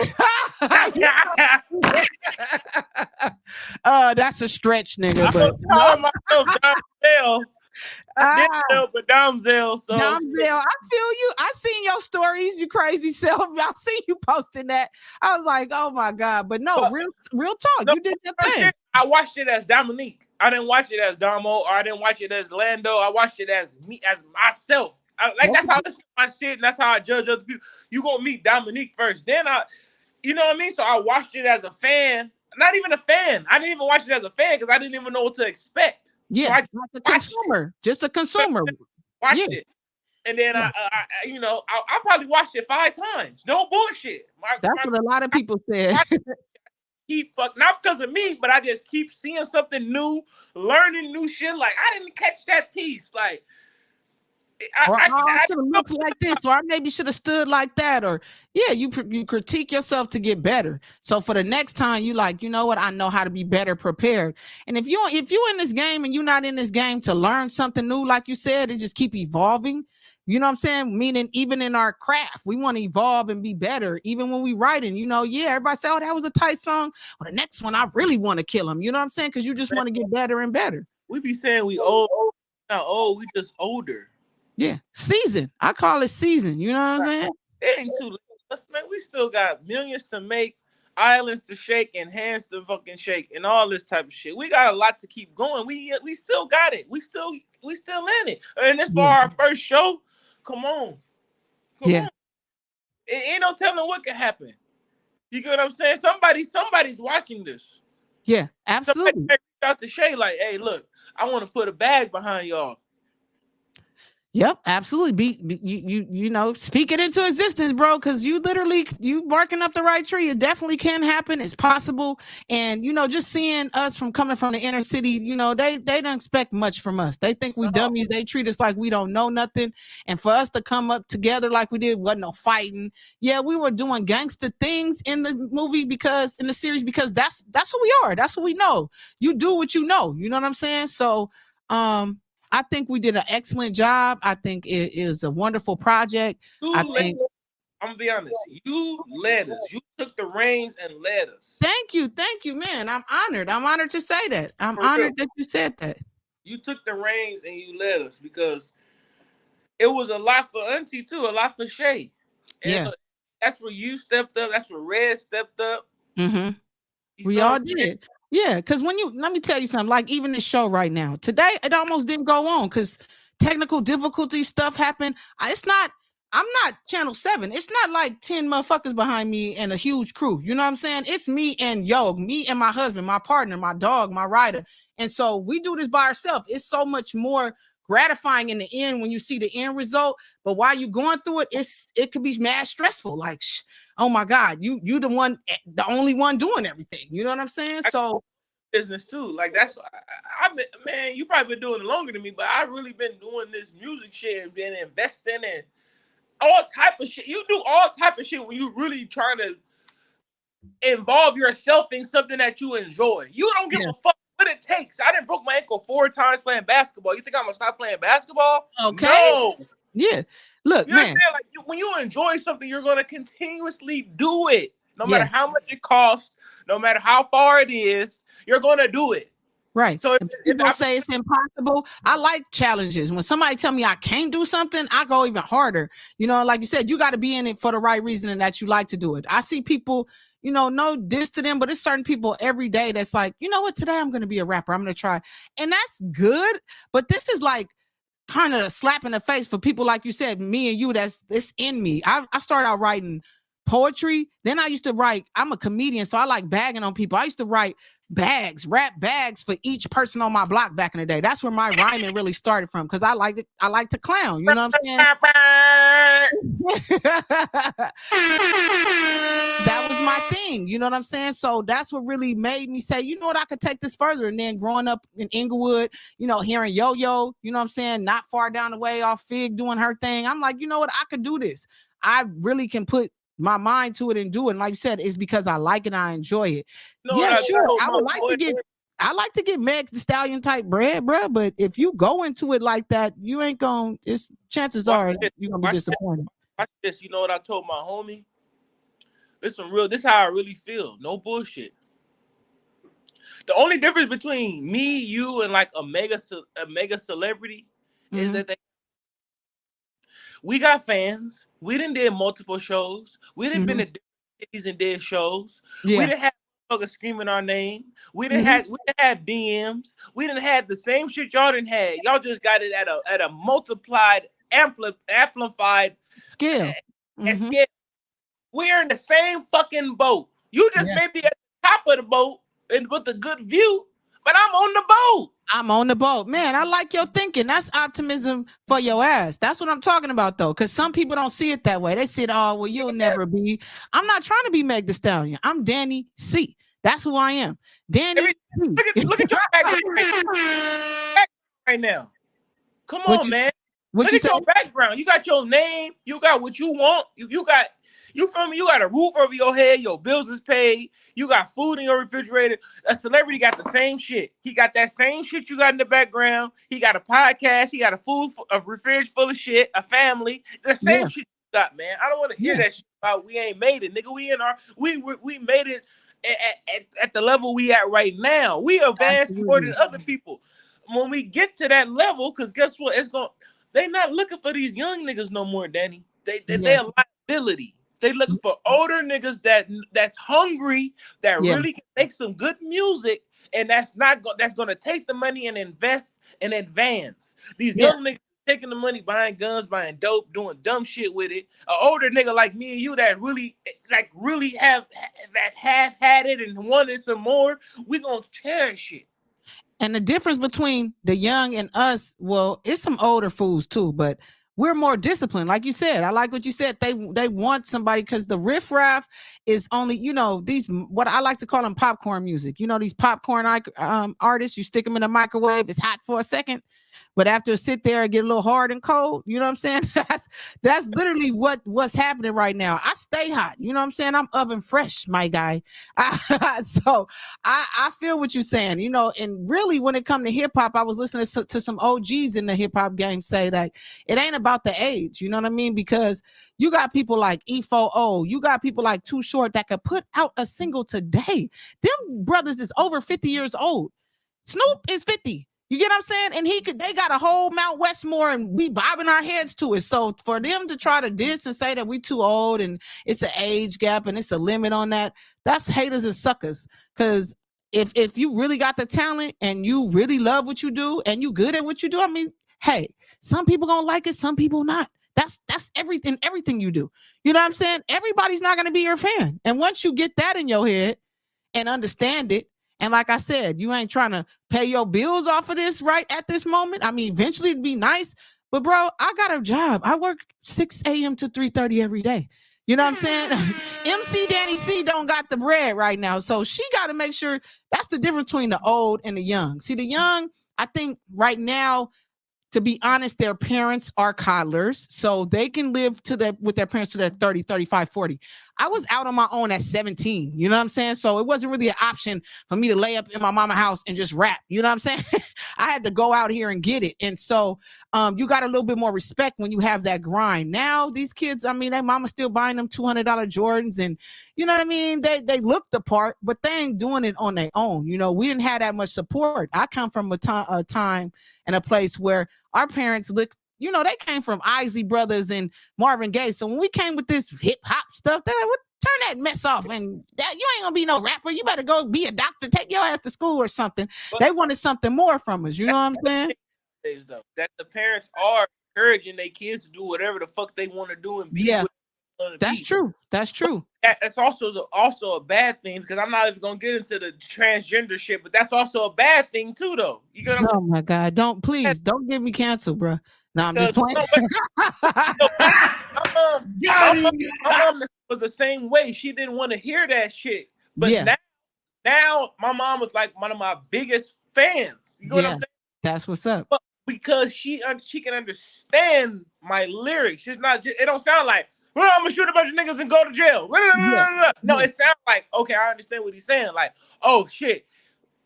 That's a stretch, nigga. But I was calling myself Denzel. But Denzel. So Denzel, I feel you. I seen your stories, you crazy self. I seen you posting that. I was like, oh my God. But no, real talk. You did your thing. I watched it as Dominique. I didn't watch it as Damo, or I didn't watch it as Lando. I watched it as me, as myself. That's how I listen to my shit, and that's how I judge other people. You gonna meet Dominique first, then you know what I mean? So I watched it as a fan. not even a fan. I didn't even watch it as a fan because I didn't even know what to expect. Yeah, so I like a consumer, just a consumer. Watched it, and then I I probably watched it 5 times. No bullshit. That's what a lot of people said. Keep not because of me, but I just keep seeing something new, learning new shit. Like I didn't catch that piece. Like I should have looked like this, or I maybe should have stood like that, or yeah, you critique yourself to get better. So for the next time, you like, you know what, I know how to be better prepared. And if you in this game and you're not in this game to learn something new, like you said, and just keep evolving. You know what I'm saying? Meaning, even in our craft, we want to evolve and be better. Even when we writing, yeah, everybody say, "Oh, that was a tight song." Well, the next one, I really want to kill him. You know what I'm saying? Because you just want to get better and better. We be saying we old, not old. We just older. Yeah, season. I call it season. You know what I'm saying? It ain't too late, man. We still got millions to make, islands to shake, and hands to fucking shake, and all this type of shit. We got a lot to keep going. We still got it. We still in it. And this for our first show. Come on. Come on. It ain't no telling what can happen. You get what I'm saying? Somebody's watching this. Yeah, absolutely. Somebody reach out to Shay like, hey, look, I want to put a bag behind y'all. Yep, absolutely. You know, speak it into existence, bro, because you barking up the right tree. It definitely can happen. It's possible. And just seeing us coming from the inner city, they don't expect much from us. They think we dummies. They treat us like we don't know nothing. And for us to come up together like we did, wasn't no fighting. Yeah, we were doing gangster things in the movie in the series, because that's who we are. That's what we know. You do what you know. You know what I'm saying? So I think we did an excellent job. I think it is a wonderful project. I'm gonna be honest. You led us. You took the reins and led us. Thank you, man. I'm honored. I'm honored to say that. I'm honored that you said that. You took the reins and you led us, because it was a lot for Auntie too, a lot for Shay. And that's where you stepped up. That's where Red stepped up. Mm-hmm. We all did. Yeah, because let me tell you something, like even this show right now, today, it almost didn't go on because technical difficulty stuff happened. I'm not Channel 7. It's not like 10 motherfuckers behind me and a huge crew. You know what I'm saying? It's me and me and my husband, my partner, my dog, my rider. And so we do this by ourselves. It's so much more gratifying in the end when you see the end result. But while you're going through it, it could be mad stressful. Like, oh my God, you the only one doing everything. You know what I'm saying? So business too. Like that's man, you probably been doing it longer than me, but I really been doing this music shit and been investing in all type of shit. You do all type of shit when you really trying to involve yourself in something that you enjoy. You don't give a fuck what it takes. I done broke my ankle 4 times playing basketball. You think I'm gonna stop playing basketball? Okay. No. Yeah. Look, you man. Like when you enjoy something, you're gonna continuously do it. No matter how much it costs, no matter how far it is, you're gonna do it. Right. So people say it's impossible. I like challenges. When somebody tell me I can't do something, I go even harder. Like you said, you got to be in it for the right reason and that you like to do it. I see people, no diss to them, but it's certain people every day that's like, you know what, today I'm going to be a rapper. I'm going to try. And that's good. But this is like kind of a slap in the face for people like you said, me and you, it's in me. I started out writing poetry. Then I used to write, I'm a comedian, so I like bagging on people. I used to write rap bags for each person on my block back in the day. That's where my rhyming really started from, because I like to clown. You know what I'm saying? That was my thing. You know what I'm saying? So that's what really made me say, you know what, I could take this further. And then growing up in Inglewood, hearing Yo-Yo, you know what I'm saying, not far down the way off Fig doing her thing, I'm like, you know what, I could do this. I really can put my mind to it and do it. And like you said, it's because I like it and I enjoy it. Sure. I like to get Meg Thee Stallion type bread, bro. But if you go into it like that, you ain't gonna. Chances are you're gonna be disappointed. Watch this. You know what I told my homie? Listen, this is how I really feel. No bullshit. The only difference between me, you, and like a mega celebrity is that we got fans. We done did multiple shows. We done been to different cities and did shows. We done had motherfuckers screaming our name. We done had DMs. We done had the same shit y'all done had. Y'all just got it at a multiplied, amplified scale. Scale. We're in the same fucking boat. You just may be at the top of the boat, and with a good view, but I'm on the boat. I'm on the boat. Man, I like your thinking. That's optimism for your ass. That's what I'm talking about, though. Because some people don't see it that way. They said, oh, well, you'll never be. I'm not trying to be Meg Thee Stallion. I'm Danny C. That's who I am. Danny C. Look at your background right now. Come What on, you, man. what Look you at say? your background. You got your name. You got what you want. You got, you feel me? You got a roof over your head. Your bills is paid. You got food in your refrigerator. A celebrity got the same shit. He got that same shit you got in the background. He got a podcast. He got a refrigerator full of shit. A family. The same shit you got, man. I don't want to hear that shit about we ain't made it, nigga. We made it at the level we at right now. We advanced more than other people. When we get to that level, because guess what? They not looking for these young niggas no more, Danny. They a liability. They looking for older niggas that's hungry, that really can make some good music, and that's gonna take the money and invest and advance. These young niggas taking the money, buying guns, buying dope, doing dumb shit with it. An older nigga like me and you that really have that half had it and wanted some more, we gonna cherish it. And the difference between the young and us, well, it's some older fools too, but we're more disciplined. Like you said, I like what you said. They want somebody because the riffraff is only, these, what I like to call them popcorn music. These popcorn artists, you stick them in the microwave, it's hot for a second, but after it sit there and get a little hard and cold, you know what I'm saying? That's literally what's happening right now. I stay hot, you know what I'm saying? I'm oven fresh, my guy. So I feel what you're saying, and really when it comes to hip hop, I was listening to some OGs in the hip hop game say that it ain't about the age, you know what I mean? Because you got people like E4O, you got people like Too Short that could put out a single today. Them brothers is over 50 years old. Snoop is 50. You get what I'm saying? And they got a whole Mount Westmore and we bobbing our heads to it. So for them to try to diss and say that we too old and it's an age gap and it's a limit on that, that's haters and suckers. Because if you really got the talent and you really love what you do and you good at what you do, I mean, hey, some people gonna like it, some people not. That's everything you do. You know what I'm saying? Everybody's not gonna be your fan. And once you get that in your head and understand it, and like I said, you ain't trying to pay your bills off of this right at this moment. I mean, eventually it'd be nice, but bro, I got a job. I work 6 a.m. to 3:30 every day. You know what I'm saying? MC Danny C don't got the bread right now. So she got to make sure. That's the difference between the old and the young. See, the young, I think right now, to be honest, their parents are coddlers, so they can live with their parents to their 30, 35, 40. I was out on my own at 17, you know what I'm saying? So it wasn't really an option for me to lay up in my mama's house and just rap, you know what I'm saying? I had to go out here and get it. And so you got a little bit more respect when you have that grind. Now these kids, I mean, their mama's still buying them $200 Jordans and you know what I mean? They look the part, but they ain't doing it on their own. We didn't have that much support. I come from a time and a place where our parents looked, they came from Isley Brothers and Marvin Gaye. So when we came with this hip hop stuff, they're like, turn that mess off and that you ain't gonna be no rapper. You better go be a doctor, take your ass to school or something. But they wanted something more from us. You know what I'm saying? Though, that the parents are encouraging their kids to do whatever the fuck they want to do and be what they want to be. That's true. That's true. That's also a bad thing because I'm not even gonna get into the transgender shit, but that's also a bad thing too, though. You get what I'm saying? My God, don't get me canceled, bro. No, I'm just playing. My mom was the same way. She didn't want to hear that shit, but now my mom was like one of my biggest fans. You know what I'm saying? That's what's up. But because she can understand my lyrics. She's not. It don't sound like, well, I'm gonna shoot a bunch of niggas and go to jail. No, it sounds like, okay, I understand what he's saying. Like, oh shit.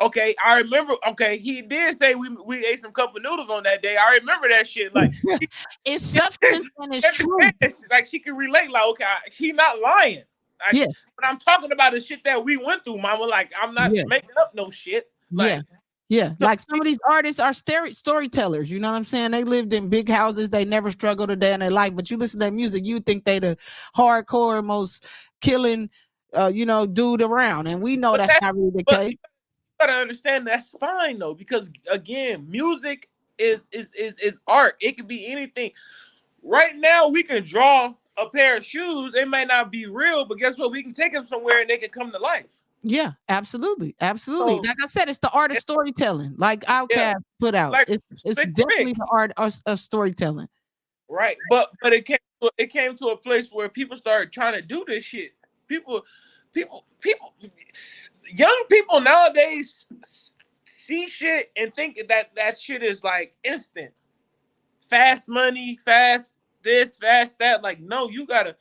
Okay, I remember. Okay, he did say we ate some cup of noodles on that day. I remember that shit. Like, it's substance and it's true. Like she can relate. Like, okay, he not lying. Like, but I'm talking about the shit that we went through, mama. Like, I'm not making up no shit. Like, like some of these artists are storytellers. You know what I'm saying? They lived in big houses. They never struggled a day in their life. But you listen to that music, you think they the hardcore, most killing, dude around. And we know that's not really the case. Gotta understand that's fine though, because again, music is art. It could be anything. Right now, we can draw a pair of shoes. They might not be real, but guess what? We can take them somewhere and they can come to life. Yeah, absolutely. Absolutely. So Like I said, it's the art of storytelling. Like yeah, Outkast put out. like It's Slick Rick, definitely the art of storytelling. right? But it came to a place where people started trying to do this shit. People, people, young people nowadays see shit and think that shit is like instant, fast money, fast this, fast that. Like, no, you gotta.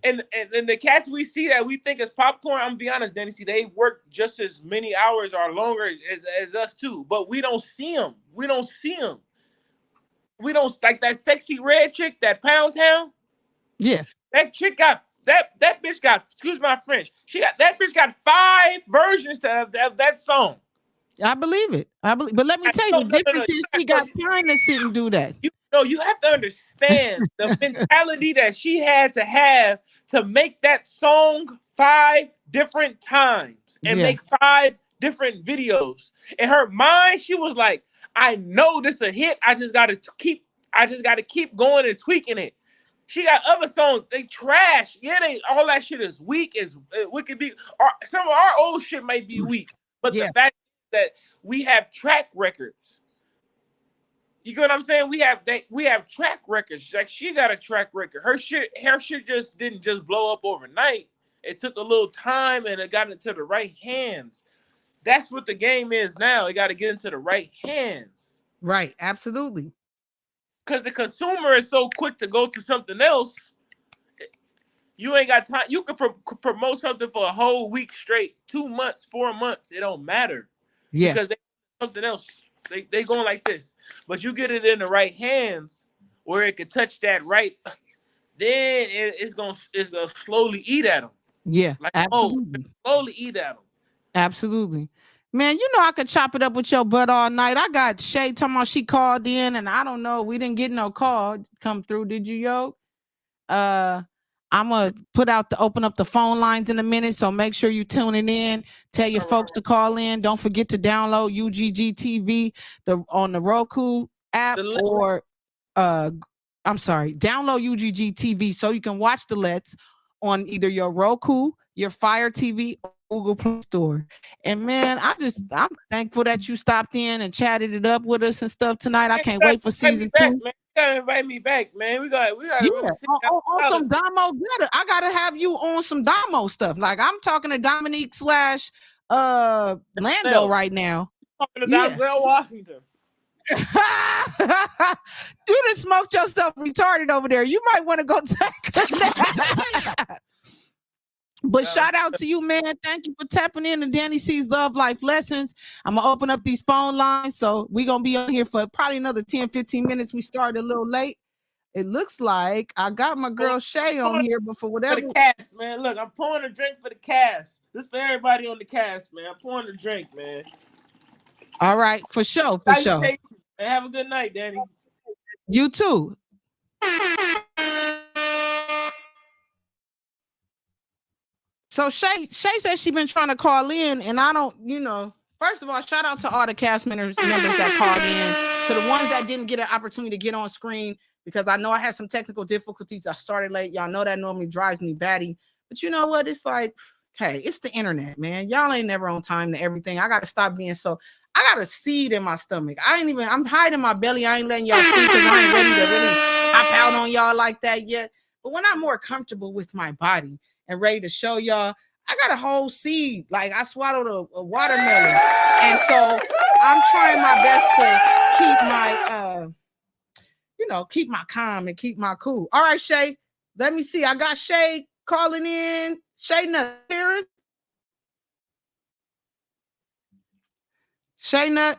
And the cats we see that we think is popcorn, I'm gonna be honest, Danny. See, they work just as many hours or longer as us too, but we don't see them. We don't see them. We don't like that sexy red chick, that Pound Town. Yeah. That chick got that bitch got. Excuse my French. That bitch got 5 versions of that song. I believe it. But let me tell you, No, the no, no, no. difference is she got time to sit and do that. You have to understand the mentality that she had to have to make that song 5 different times and Yeah. make 5 different videos. In her mind, she was like, I know this a hit. I just gotta keep going and tweaking it. She got other songs, they trash. Yeah, all that shit is weak. We could be some of our old shit might be weak, but the Yeah. fact that we have track records. You get what I'm saying? We have track records. Like, she got a track record. Her shit just didn't just blow up overnight. It took a little time and it got into the right hands. That's what the game is now. It got to get into the right hands. Right. Absolutely. Because the consumer is so quick to go to something else. You ain't got time. You can promote something for a whole week straight, 2 months, 4 months. It don't matter. Yeah. Because they something else. They going like this. But you get it in the right hands where it can touch that right, then it's gonna slowly eat at them. Yeah. Like, Absolutely. slowly eat at them. Absolutely. Man, you know I could chop it up with your butt all night. I got Shay talking about she called in, and I don't know. We didn't get no call come through. Did you, yo? I'm gonna open up the phone lines in a minute, so make sure you tuning in. Tell your folks to call in. Don't forget to download UGG TV on the Roku app, or I'm sorry, download UGG TV so you can watch the Let's on either your Roku, your Fire TV, or Google Play Store. And man, I'm thankful that you stopped in and chatted it up with us and stuff tonight. I can't wait for season 2. Man. You gotta invite me back, man. We gotta Yeah, really sit down. on some Damo. I gotta have you on some Damo stuff. Like, I'm talking to Dominique / Lando right now. Talking to Yeah. Denzel Washington. You done smoked yourself retarded over there. You might want to go take a nap. But shout out to you, man. Thank you for tapping in to Danny C's Love Life Lessons. I'm going to open up these phone lines. So we're going to be on here for probably another 10, 15 minutes. We started a little late. It looks like I got my girl Shay on here, but for whatever. For the cast, man. Look, I'm pouring a drink for the cast. This is for everybody on the cast, man. I'm pouring a drink, man. All right, for sure, for sure. And have a good night, Danny. You too. So Shay says she's been trying to call in, and I don't, first of all, shout out to all the cast members that called in. To the ones that didn't get an opportunity to get on screen, because I know I had some technical difficulties. I started late. Y'all know that normally drives me batty. But you know what? It's like, hey, it's the internet, man. Y'all ain't never on time to everything. I got to stop being I got a seed in my stomach. I'm hiding my belly. I ain't letting y'all see because I ain't ready to really hop out on y'all like that yet. But when I'm more comfortable with my body and ready to show y'all, I got a whole seed. Like, I swallowed a watermelon. And so I'm trying my best to keep my, keep my calm and keep my cool. All right, Shay, let me see. I got Shay calling in. Shay Nut. Shay Nut.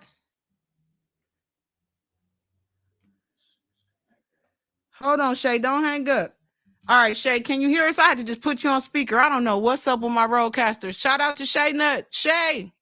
Hold on, Shay. Don't hang up. All right, Shay, can you hear us? I had to just put you on speaker. I don't know what's up with my roadcaster. Shout out to Shay Nut. Shay.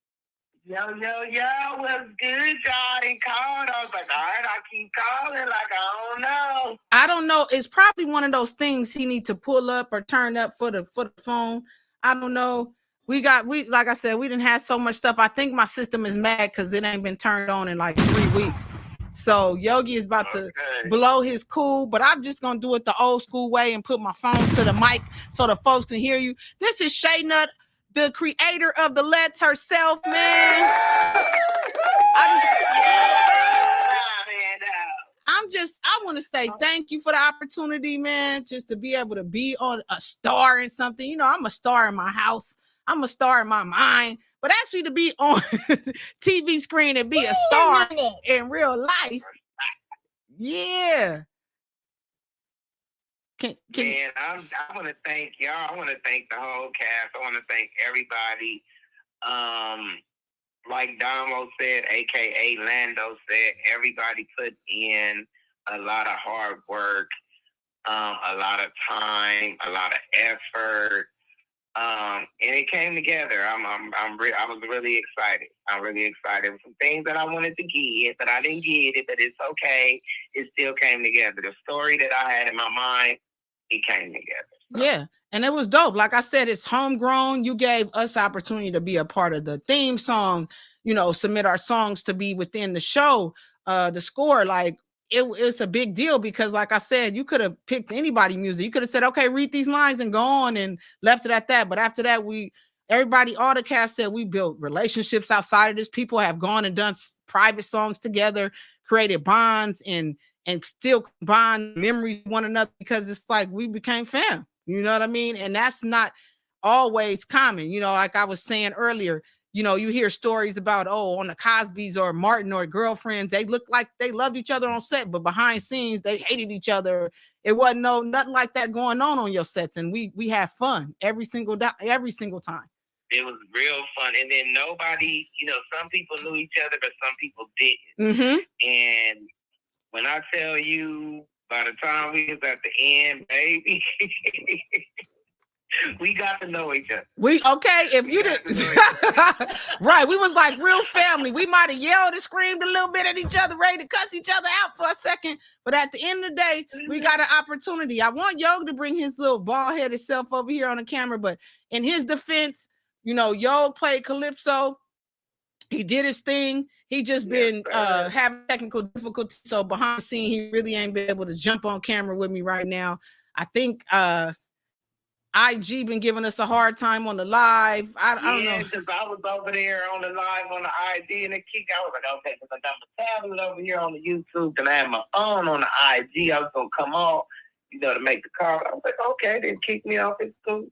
Yo, what's good, y'all? They called. I was like, all right, I keep calling. Like, I don't know. I don't know. It's probably one of those things he need to pull up or turn up for the phone. I don't know. We like I said, we didn't have so much stuff. I think my system is mad because it ain't been turned on in like 3 weeks. So Yogi is about to blow his cool, but I'm just gonna do it the old school way and put my phone to the mic so the folks can hear you. This is Shay Nut, the creator of the Let's herself, man. I want to say thank you for the opportunity, man, just to be able to be on a star in something. You know, I'm a star in my house. I'm a star in my mind, but actually to be on TV screen and be a star in real life. Yeah. Man, I want to thank y'all. I want to thank the whole cast. I want to thank everybody. Like Damo said, aka Lando said, everybody put in a lot of hard work, a lot of time, a lot of effort, and it came together. I was really excited. I'm really excited. Some things that I wanted to get, but I didn't get it. But it's okay. It still came together. The story that I had in my mind, it came together. So. Yeah. And it was dope. Like I said, it's homegrown. You gave us opportunity to be a part of the theme song, you know, submit our songs to be within the show, the score. Like it's a big deal because, like I said, you could have picked anybody music. You could have said, okay, read these lines and go on and left it at that. But after that, everybody, all the cast said we built relationships outside of this. People have gone and done private songs together, created bonds and still bond memories with one another because it's like we became fam. You know what I mean? And that's not always common. You know, like I was saying earlier, you know, you hear stories about, on the Cosbys or Martin or girlfriends, they look like they loved each other on set, but behind scenes, they hated each other. It wasn't nothing like that going on your sets. And we had fun every single time. It was real fun. And then nobody, you know, some people knew each other, but some people didn't. Mm-hmm. And when I tell you, by the time we was at the end, baby, we got to know each other. If you did, right? We was like real family. We might have yelled and screamed a little bit at each other, ready to cuss each other out for a second. But at the end of the day, we got an opportunity. I want Yo to bring his little bald-headed self over here on the camera, but in his defense, you know, Yo played Calypso. He did his thing. He just been having technical difficulties. So behind the scene, he really ain't been able to jump on camera with me right now. I think IG been giving us a hard time on the live. I don't know. Because I was over there on the live on the IG and the kick. I was like, okay, because I got my tablet over here on the YouTube and I had my phone on the IG. I was going to come on, you know, to make the call. I was like, okay, then kick me off. It's cool.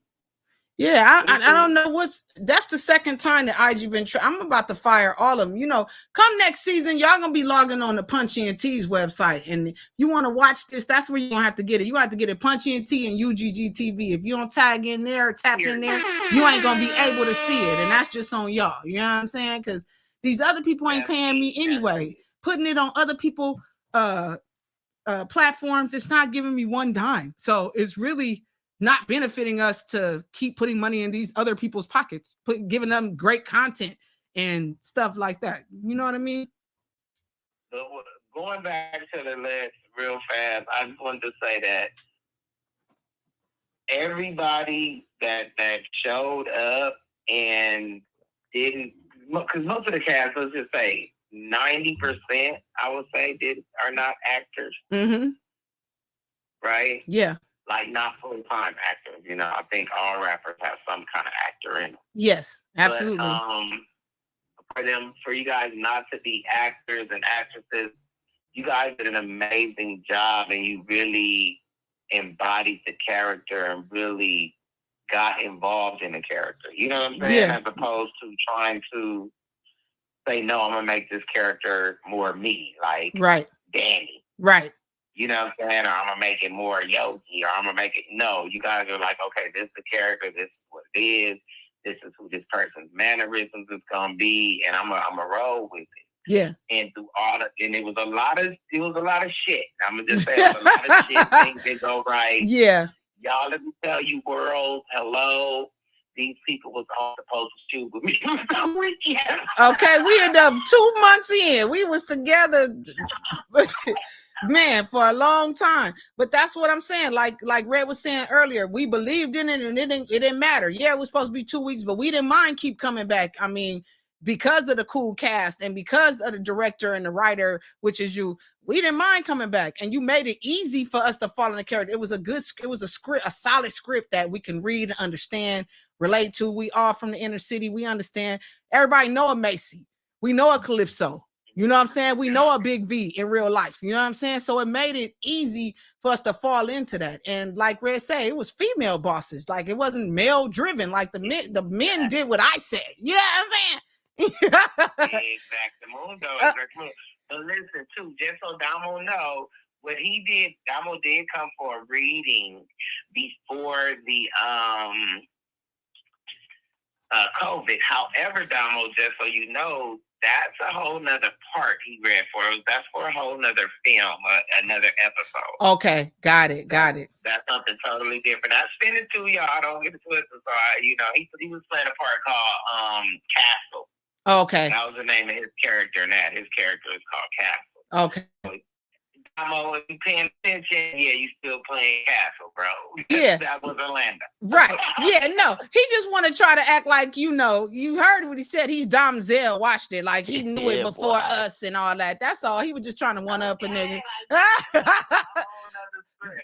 Yeah, I don't know that's the second time that IG been I'm about to fire all of them. You know, come next season, y'all gonna be logging on the PunchEnt website, and you want to watch this, that's where you're gonna have to get it. You have to get it PunchEnt and UGG TV. If you don't tag in there or tap in there, you ain't gonna be able to see it, and that's just on y'all. You know what I'm saying? Because these other people ain't paying me anyway. Putting it on other people platforms, it's not giving me one dime. So it's really not benefiting us to keep putting money in these other people's pockets, giving them great content and stuff like that. You know what I mean? So going back to the list real fast, I just wanted to say that everybody that showed up and didn't, because most of the cast, let's just say 90%, I would say, are not actors. Mm-hmm. Right? Yeah. Like not full-time actors, you know. I think all rappers have some kind of actor in them. Yes, absolutely. But, for you guys not to be actors and actresses, you guys did an amazing job, and you really embodied the character and really got involved in the character. You know what I'm saying? Yeah. As opposed to trying to say, no, I'm gonna make this character more me, like Dani. Right. You know what I'm saying? Or I'm going to make it more Yogi, or I'm going to make it... No, you guys are like, okay, this is the character, this is what it is, this is who this person's mannerisms is going to be, and I'm gonna roll with it. Yeah. And through all of... And it was a lot of shit. I'm going to just say it was a lot of shit, things didn't go right. Yeah. Y'all, let me tell you, world, hello. These people was all supposed to shoot with me some weekend. Okay, we ended up 2 months in. We was together... Man, for a long time. But that's what I'm saying. Like Red was saying earlier, we believed in it and it didn't matter. Yeah, it was supposed to be 2 weeks, but we didn't mind keep coming back. I mean, because of the cool cast and because of the director and the writer, which is you, we didn't mind coming back. And you made it easy for us to fall in the character. It was a script, a solid script that we can read and understand. relate to. We all from the inner city. We understand. Everybody know a Macy. We know a Calypso. You know what I'm saying? We know a Big V in real life. You know what I'm saying? So it made it easy for us to fall into that. And like Red said, it was female bosses. Like it wasn't male driven. Like the men did what I said. You know what I'm saying? Exactly. Exactly. But listen, too, just so Damo know, what he did, Damo did come for a reading before the COVID. However, Damo, just so you know, that's a whole nother part he read for. That's for a whole nother film, another episode. Okay, got it. That's something totally different. I spin it to y'all. Don't get it twisted. So he was playing a part called Castle. Okay. That was the name of his character, and his character is called Castle. Okay. So, if you paying attention, yeah, you still playing Castle, bro. Yeah. That was Orlando. Right. Yeah, no. He just want to try to act like, you heard what he said. He's Dom Zell, watched it. Like he knew it before us and all that. That's all. He was just trying to one up a nigga.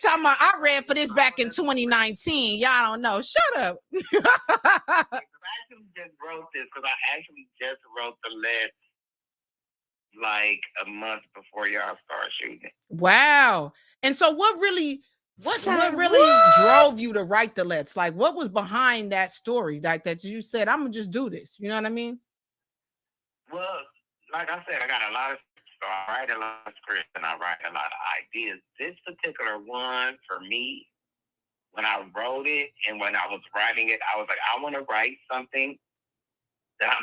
Talking about, I read for this back in 2019. Y'all don't know. Shut up. I actually just wrote this because I actually just wrote the list like a month before y'all start shooting. Wow. And so what really drove you to write the Let's? Like what was behind that story? Like that you said, I'm gonna just do this. You know what I mean? Well, like I said, I got a lot of so I write a lot of scripts and I write a lot of ideas. This particular one for me, when I wrote it and when I was writing it, I was like, I want to write something that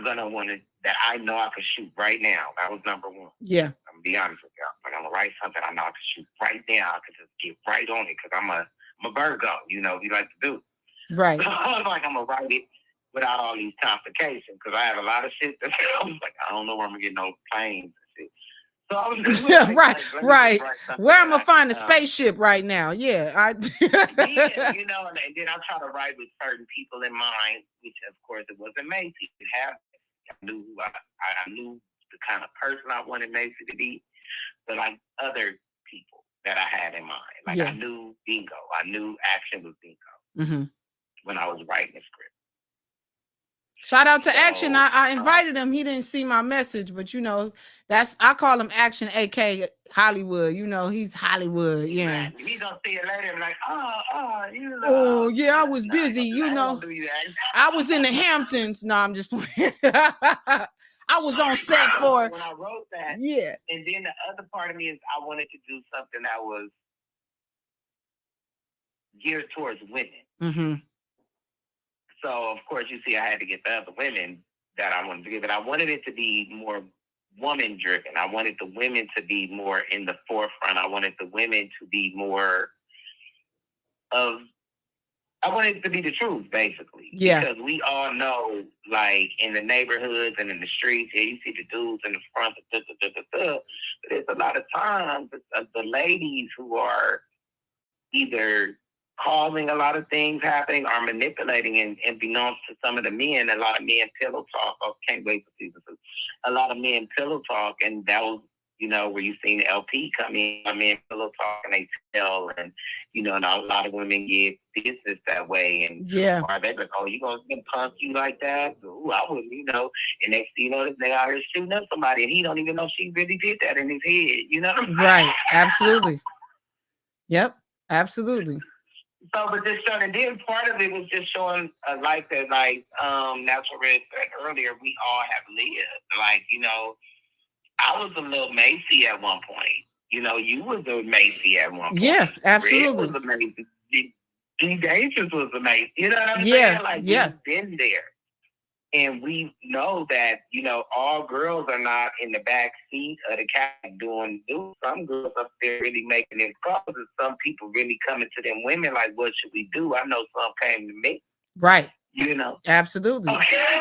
that I know I could shoot right now. That was number one. Yeah. I'm gonna be honest with y'all. Like I'm gonna write something I know I could shoot right now. I could just get right on it because I'm a Virgo. You know, we like to do. Right. So I was like, I'm gonna write it without all these complications because I had a lot of shit that I was like, I don't know where I'm gonna get no planes and shit. So I was just right. Where I'm gonna find a spaceship right now? Yeah, yeah, and then I try to write with certain people in mind, which of course it wasn't Macy. I knew I knew the kind of person I wanted Macy to be, but like other people that I had in mind. Like I knew Bingo. I knew Action was Bingo when I was writing the script. Shout out to Action. I invited him. He didn't see my message, but I call him Action, aka Hollywood. He's Hollywood. Yeah. He's gonna see it later and like, oh yeah, I was busy. I was in the Hamptons. No, I'm just playing. I was on set for when I wrote that. Yeah. And then the other part of me is I wanted to do something that was geared towards women. Mm-hmm. So, of course, you see, I had to get the other women that I wanted to get, but I wanted it to be more woman-driven. I wanted the women to be more in the forefront. I wanted the women to be more I wanted it to be the truth, basically. Yeah. Because we all know, like, in the neighborhoods and in the streets, you see the dudes in the front, but there's a lot of times the ladies who are either causing a lot of things happening or manipulating and belongs to some of the men. A lot of men pillow talk. I can't wait for season 2. A lot of men pillow talk, and that was, where you seen the LP come in, men pillow talk and they tell, and, and a lot of women get business that way. And or they like, oh, you gonna get punk you like that? Ooh, I wouldn't, And next thing you know, this nigga out here shooting up somebody, and he don't even know she really did that in his head, Right. Absolutely. Yep. Absolutely. So, but this show, and then part of it was just showing a life that, like, Natural Red said earlier, we all have lived. Like, I was a little Macy at one point. You was a Macy at one point. Yeah, absolutely. Red was amazing. D Dangerous was amazing. You know what I'm saying? Like, we've been there. And we know that, all girls are not in the back seat of the cab doing. Some girls up there really making them calls, and some people really coming to them women like, what should we do? I know some came to me. Right. Absolutely. Okay.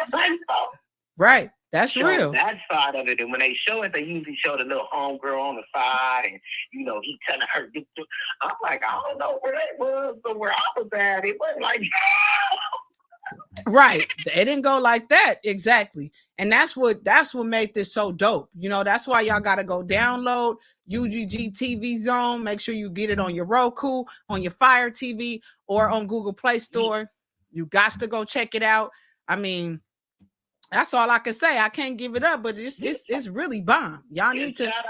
Right. That's real. That side of it. And when they show it, they usually show the little homegirl on the side, and, he telling her. I'm like, I don't know where that was, but where I was at, it wasn't like. Right. It didn't go like that. Exactly. And that's what made this so dope. That's why y'all got to go download UGG TV Zone. Make sure you get it on your Roku, on your Fire TV, or on Google Play Store. You got to go check it out. I mean, that's all I can say. I can't give it up, but it's really bomb. Y'all need to shout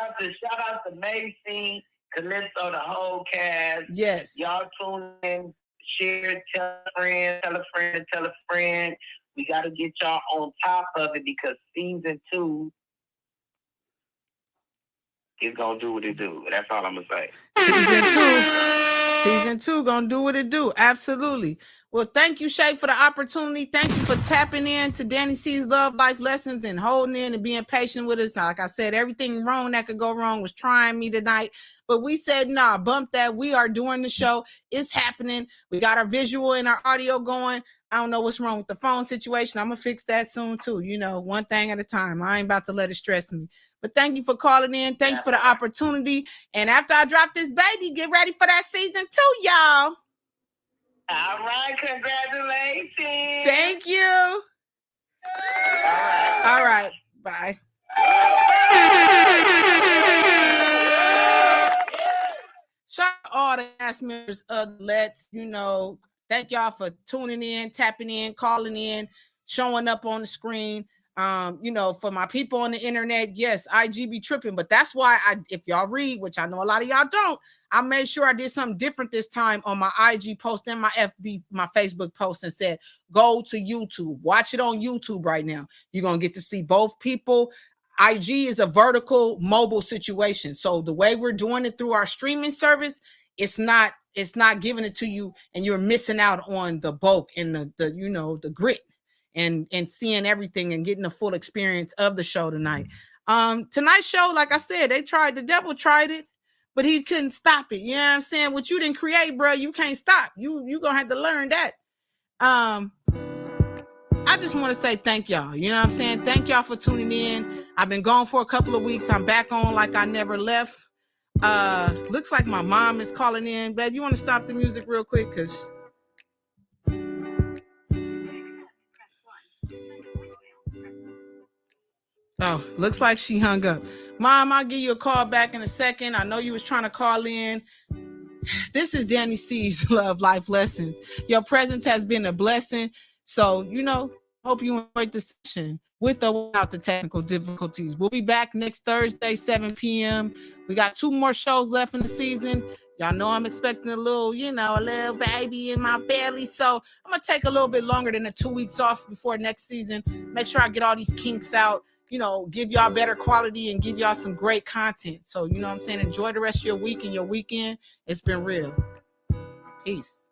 out to Macy, Calypso, the whole cast. Yes. Y'all tune in, share, tell a friend, tell a friend, tell a friend. We got to get y'all on top of it because season 2 is gonna do what it do. That's all I'm gonna say. Season 2 gonna do what it do. Absolutely. Well, thank you, Shay, for the opportunity. Thank you for tapping in to Dani C's Love Life Lessons and holding in and being patient with us. Like I said, everything wrong that could go wrong was trying me tonight. But we said, nah, bump that. We are doing the show. It's happening. We got our visual and our audio going. I don't know what's wrong with the phone situation. I'm going to fix that soon, too. You know, one thing at a time. I ain't about to let it stress me. But thank you for calling in. Thank you for the opportunity. And after I drop this baby, get ready for that season 2, y'all. All right, congratulations. Thank you. All right. Bye. Shout out all the cast members of Let's, you know, thank y'all for tuning in, tapping in, calling in, showing up on the screen. You know, for my people on the internet, yes, IG be tripping, but that's why if y'all read, which I know a lot of y'all don't, I made sure I did something different this time on my IG post and my FB, my Facebook post, and said, go to YouTube, watch it on YouTube right now. You're going to get to see both people. IG is a vertical mobile situation. So the way we're doing it through our streaming service, it's not giving it to you and you're missing out on the bulk and the you know, the grit. And seeing everything and getting the full experience of the show tonight. Tonight's show, like I said, the devil tried it, but he couldn't stop it. You know what I'm saying? What you didn't create, bro, you can't stop. You gonna have to learn that. I just want to say thank y'all. You know what I'm saying? Thank y'all for tuning in. I've been gone for a couple of weeks. I'm back on like I never left. Looks like my mom is calling in. Babe, you want to stop the music real quick? Because oh, looks like she hung up. Mom, I'll give you a call back in a second. I know you was trying to call in. This is Dani C's Love Life Lessons. Your presence has been a blessing. So, you know, hope you enjoyed the session with or without the technical difficulties. We'll be back next Thursday, 7 p.m. We got 2 more shows left in the season. Y'all know I'm expecting a little baby in my belly. So I'm going to take a little bit longer than the 2 weeks off before next season. Make sure I get all these kinks out, you know, give y'all better quality and give y'all some great content. So, you know what I'm saying? Enjoy the rest of your week and your weekend. It's been real. Peace.